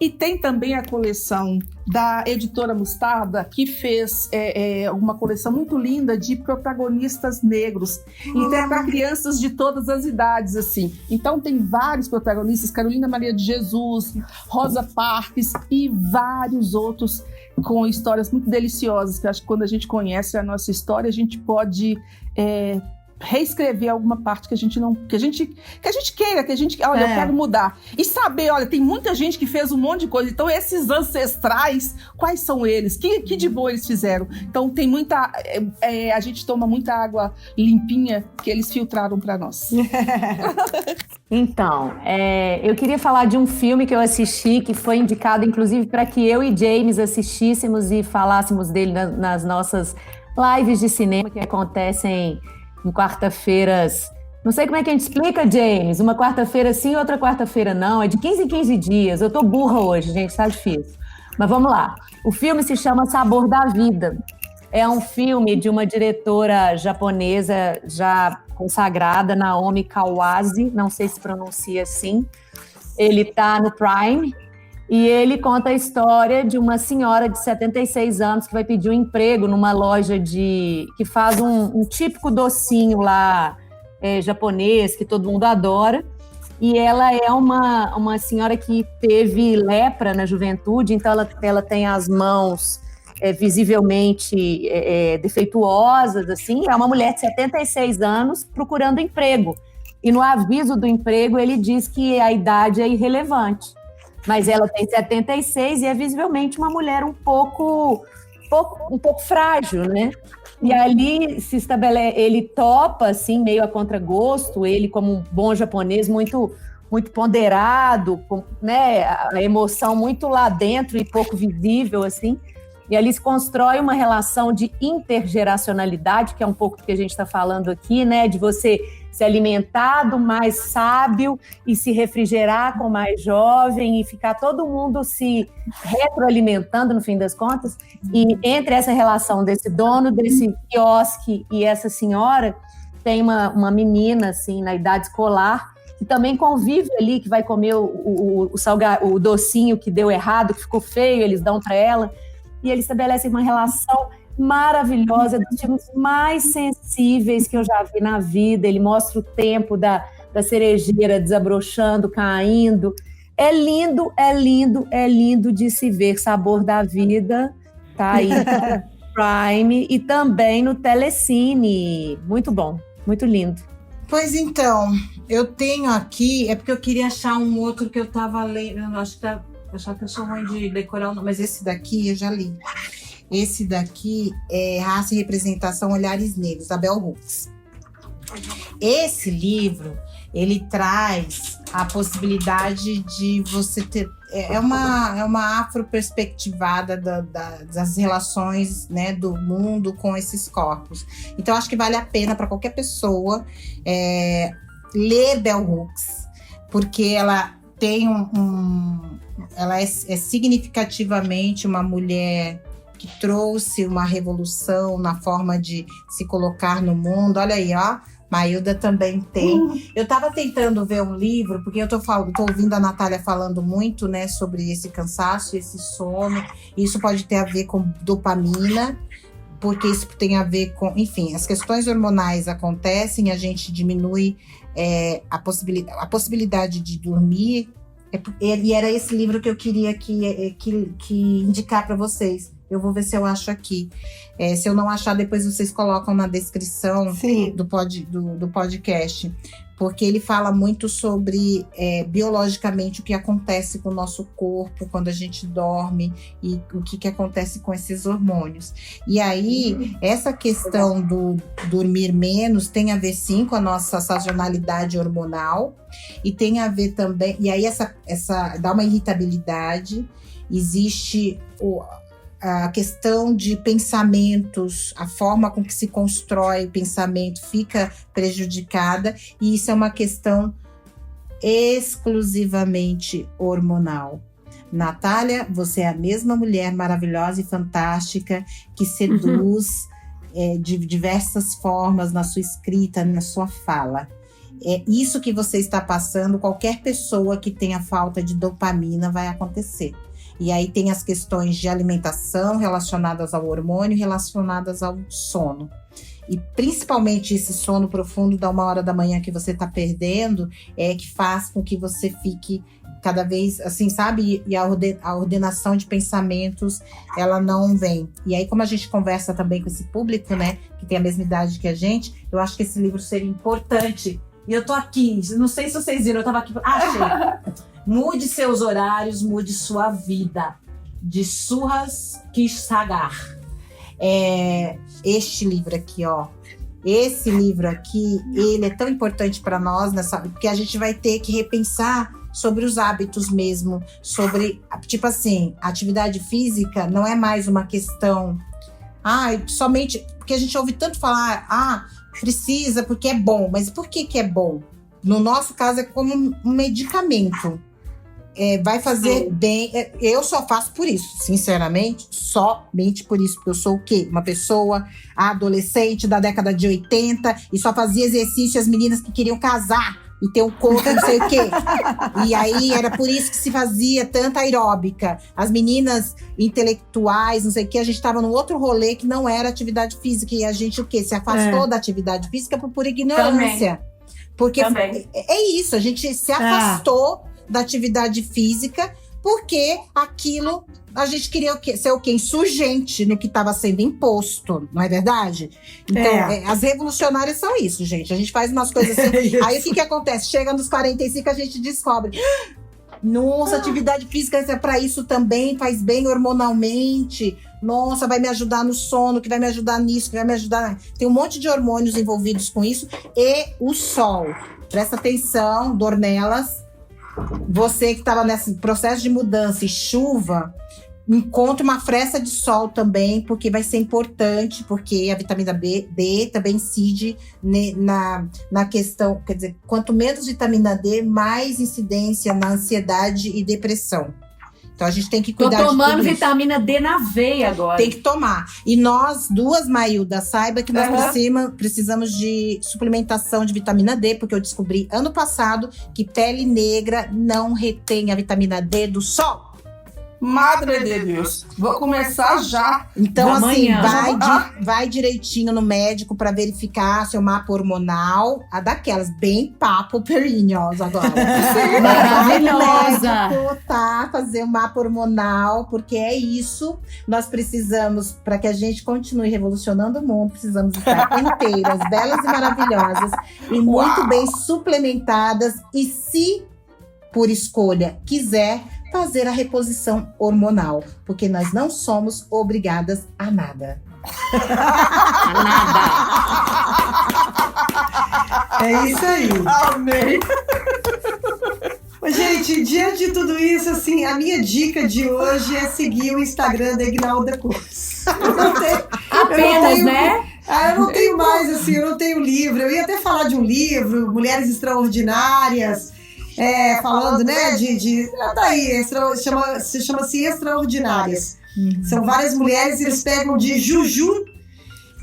E tem também a coleção da editora Mostarda, que fez uma coleção muito linda de protagonistas negros. Então é para crianças de todas as idades, assim. Então tem vários protagonistas, Carolina Maria de Jesus, Rosa Parks e vários outros com histórias muito deliciosas, que eu acho que quando a gente conhece a nossa história, a gente pode reescrever alguma parte que a gente queira, olha, eu quero mudar. E saber, olha, tem muita gente que fez um monte de coisa, então esses ancestrais, quais são eles? Que de bom eles fizeram? Então tem muita, a gente toma muita água limpinha que eles filtraram para nós. Então, eu queria falar de um filme que eu assisti, que foi indicado, inclusive, para que eu e James assistíssemos e falássemos dele nas nossas lives de cinema que acontecem em quarta-feiras. Não sei como é que a gente explica, James. Uma quarta-feira sim, outra quarta-feira não. É de 15 em 15 dias. Eu tô burra hoje, gente, tá difícil. Mas vamos lá. O filme se chama Sabor da Vida. É um filme de uma diretora japonesa já consagrada, Naomi Kawase, não sei se pronuncia assim. Ele tá no Prime e ele conta a história de uma senhora de 76 anos que vai pedir um emprego numa loja que faz um típico docinho lá japonês, que todo mundo adora. E ela é uma senhora que teve lepra na juventude, então ela tem as mãos visivelmente defeituosas, assim. É uma mulher de 76 anos procurando emprego. E no aviso do emprego ele diz que a idade é irrelevante. mas ela tem 76 e é visivelmente uma mulher um pouco frágil, né? E ali se estabelece, ele topa, assim, meio a contragosto, ele como um bom japonês muito ponderado, né? A emoção muito lá dentro e pouco visível, assim. E ali se constrói uma relação de intergeracionalidade, que é um pouco do que a gente está falando aqui, né? De você se alimentar do mais sábio e se refrigerar com o mais jovem e ficar todo mundo se retroalimentando, no fim das contas. E entre essa relação desse dono desse quiosque e essa senhora, tem uma menina, assim, na idade escolar, que também convive ali, que vai comer o docinho que deu errado, que ficou feio, eles dão para ela. E eles estabelecem uma relação maravilhosa, dos tipos mais sensíveis que eu já vi na vida. Ele mostra o tempo da cerejeira desabrochando, caindo. É lindo, é lindo, é lindo de se ver. Sabor da Vida tá aí no Prime e também no Telecine. Muito bom, muito lindo. Pois então, eu tenho aqui, é porque eu queria achar um outro que eu tava lendo, eu acho que achar que eu sou ruim de decorar o nome, mas esse daqui eu já li. Esse daqui é Raça e Representação, Olhares Negros, da Bell Hooks. Esse livro, ele traz a possibilidade de você ter... É uma afroperspectivada das relações, né, do mundo com esses corpos. Então, acho que vale a pena para qualquer pessoa ler Bell Hooks, porque ela tem ela é significativamente uma mulher que trouxe uma revolução na forma de se colocar no mundo. Olha aí, ó, Mailda também tem. Eu estava tentando ver um livro, porque eu tô ouvindo a Natália falando muito, né, sobre esse cansaço, esse sono. Isso pode ter a ver com dopamina, porque isso tem a ver com... Enfim, as questões hormonais acontecem, a gente diminui a possibilidade de dormir. E era esse livro que eu queria que indicar para vocês. Eu vou ver se eu acho aqui. Se eu não achar, depois vocês colocam na descrição do podcast. Porque ele fala muito sobre biologicamente o que acontece com o nosso corpo quando a gente dorme e o que acontece com esses hormônios. E aí, essa questão do dormir menos tem a ver sim com a nossa sazonalidade hormonal e tem a ver também... E aí, essa dá uma irritabilidade, existe... A questão de pensamentos, a forma com que se constrói o pensamento fica prejudicada, e isso é uma questão exclusivamente hormonal. Natália, você é a mesma mulher maravilhosa e fantástica que seduz de diversas formas na sua escrita, na sua fala. É isso que você está passando, qualquer pessoa que tenha falta de dopamina vai acontecer. E aí tem as questões de alimentação relacionadas ao hormônio, relacionadas ao sono. E principalmente esse sono profundo da 1h da manhã que você está perdendo que faz com que você fique cada vez, assim, sabe? E a ordenação de pensamentos, ela não vem. E aí, como a gente conversa também com esse público, né, que tem a mesma idade que a gente, eu acho que esse livro seria importante. E eu tô aqui, não sei se vocês viram, eu tava aqui... Achei! Mude seus horários, mude sua vida. De Suhas Kissagar. Este livro aqui, ó. Esse livro aqui, ele é tão importante para nós, porque a gente vai ter que repensar sobre os hábitos mesmo. Sobre, tipo assim, a atividade física não é mais uma questão... somente... Porque a gente ouve tanto falar... precisa porque é bom. Mas por que é bom? No nosso caso, é como um medicamento. Vai fazer bem. Eu só faço por isso, sinceramente, somente por isso. Porque eu sou o quê? Uma pessoa adolescente da década de 80 e só fazia exercício as meninas que queriam casar e ter um corpo, não sei o quê. E aí era por isso que se fazia tanta aeróbica. As meninas intelectuais, não sei o quê, a gente estava num outro rolê que não era atividade física. E a gente o quê? Se afastou da atividade física por pura ignorância. Porque é isso, a gente se afastou da atividade física porque aquilo a gente queria ser o quê? Insurgente no que estava sendo imposto, não é verdade? Então, as revolucionárias são isso, gente. A gente faz umas coisas assim. Aí o que acontece? Chega nos 45, a gente descobre. Nossa, atividade física é para isso também, faz bem hormonalmente. Nossa, vai me ajudar no sono, que vai me ajudar nisso, que vai me ajudar. Tem um monte de hormônios envolvidos com isso. E o sol. Presta atenção, Dornelas. Você que estava nesse processo de mudança e chuva, encontre uma fresta de sol também, porque vai ser importante, porque a vitamina D também incide na questão, quer dizer, quanto menos vitamina D, mais incidência na ansiedade e depressão. Então a gente tem que cuidar de tudo. Tô tomando vitamina D na veia agora. Tem que tomar. E nós duas, Mailda, saiba que nós precisamos de suplementação de vitamina D, porque eu descobri ano passado que pele negra não retém a vitamina D do sol. Madre de Deus, vou começar já. Então, Amanhã. vai direitinho no médico para verificar seu mapa hormonal. A daquelas, bem papo perinhos agora. Maravilhosa. Vai no médico, tá? Fazer o mapa hormonal, porque é isso. Nós precisamos, para que a gente continue revolucionando o mundo, precisamos estar inteiras, belas e maravilhosas. E muito bem suplementadas. E se, por escolha, quiser fazer a reposição hormonal, porque nós não somos obrigadas a nada. É isso aí. Amei. Gente, diante de tudo isso, assim, a minha dica de hoje é seguir o Instagram da Ignalda Cortes. Apenas, né? Eu não tenho mais, assim, eu não tenho livro. Eu ia até falar de um livro, Mulheres Extraordinárias, falando, né, chama-se Extraordinárias. São várias mulheres, eles pegam de Juju,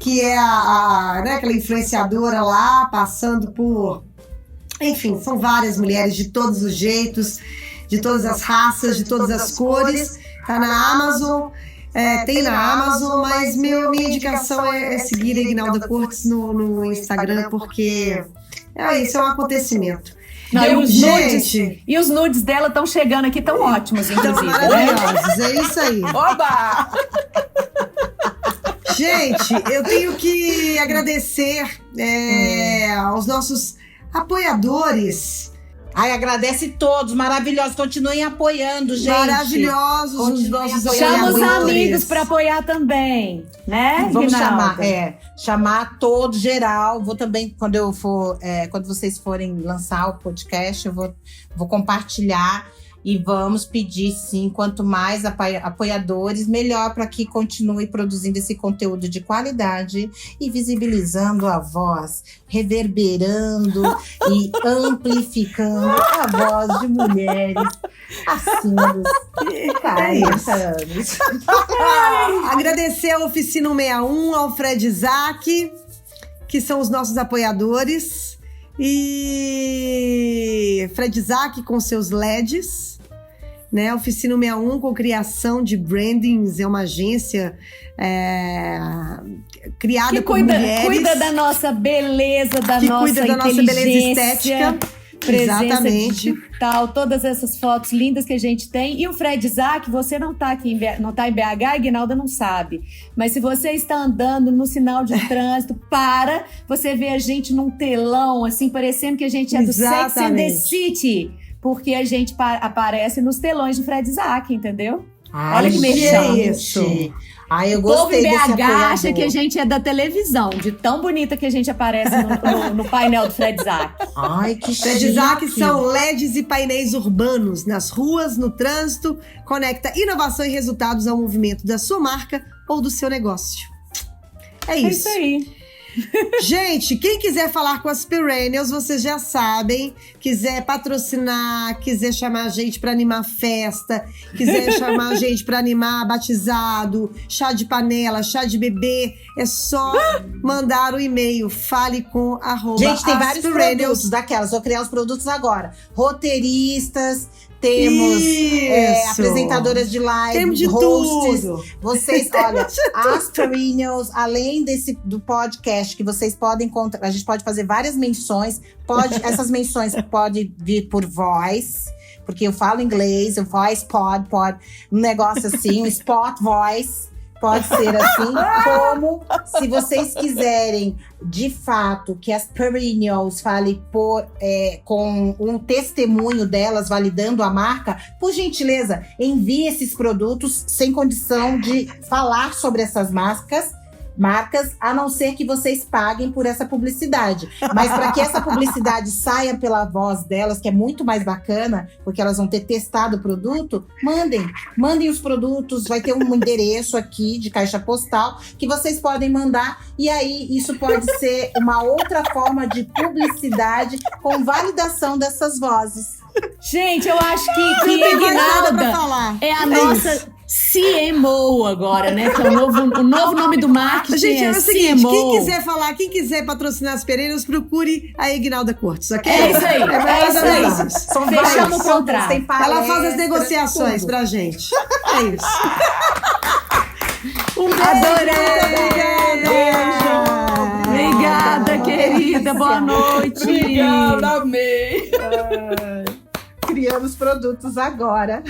que é né, aquela influenciadora lá, passando por... Enfim, são várias mulheres de todos os jeitos, de todas as raças, de todas as cores. Tá na Amazon, tem na Amazon, mas minha indicação é seguir a Ignalda Cortes no Instagram, porque isso é um acontecimento. Não, e os nudes dela estão chegando aqui, tão ótimos, inclusive. Maravilhosos, é isso aí. Oba! Gente, eu tenho que agradecer aos nossos apoiadores. Ai, agradece todos, maravilhosos, continuem apoiando, gente. Maravilhosos os nossos apoiadores. Chama os amigos para apoiar também, né? Vamos Rinalda? chamar todo geral. Vou também, quando vocês forem lançar o podcast, eu vou compartilhar. E vamos pedir, sim, quanto mais apoiadores, melhor, para que continue produzindo esse conteúdo de qualidade e visibilizando a voz, reverberando e amplificando a voz de mulheres acima dos 40 anos. Agradecer a Oficina 161, ao Fred Isaac, que são os nossos apoiadores. E Fred Isaac com seus LEDs, né? Oficina 161 com criação de brandings, é uma agência criada por mulheres. Cuida da nossa beleza, cuida da nossa beleza estética. Presença Exatamente. digital, todas essas fotos lindas que a gente tem. E o Fred Isaac, você não tá aqui não tá em BH, a Ignalda não sabe. Mas se você está andando no sinal de trânsito, você vê a gente num telão, assim, parecendo que a gente é do Sex and the City. Porque a gente aparece nos telões de Fred Isaac, entendeu? Olha que mexão. Isso. Ai, eu O povo gostei em desse BH apoiador. acha que a gente é da televisão, de tão bonita que a gente aparece no painel do Fred Isaac. Ai, que chique. Fred Isaac são LEDs e painéis urbanos nas ruas, no trânsito, conecta inovação e resultados ao movimento da sua marca ou do seu negócio. É isso. É isso aí. Gente, quem quiser falar com as Perennials, vocês já sabem. Quiser patrocinar, quiser chamar a gente pra animar festa, quiser chamar a gente pra animar batizado, chá de panela, chá de bebê, é só mandar o e-mail fale com Gente, tem vários produtos daquelas. Vou criar os produtos agora. Roteiristas, temos apresentadoras de live, temos de hosts. tudo. Vocês, olha, as Perennials, além do podcast que vocês podem encontrar, a gente pode fazer várias menções. Essas menções podem vir por voz, porque eu falo inglês, o voice pod, um negócio assim, um spot voice. Pode ser assim, como se vocês quiserem, de fato, que as perennials falem com um testemunho delas, validando a marca, por gentileza, envie esses produtos sem condição de falar sobre essas marcas, a não ser que vocês paguem por essa publicidade. Mas para que essa publicidade saia pela voz delas, que é muito mais bacana, porque elas vão ter testado o produto, mandem os produtos, vai ter um endereço aqui de caixa postal que vocês podem mandar, e aí isso pode ser uma outra forma de publicidade com validação dessas vozes. Gente, eu acho que Não tem mais nada pra Ignalda falar. é a nossa CMO agora, né? Que é o novo nome do marketing. Gente, é o seguinte, CMO. quem quiser patrocinar as perennials, procure a Ignalda Cortes, ok? É isso aí, é isso aí. São Fechamos vários o contrato. tem palestras, Ela faz as negociações tudo. pra gente. É isso. Um beijo, Adorei! muito obrigada. Obrigada, querida. Boa noite. Obrigada, amei. Criamos produtos agora.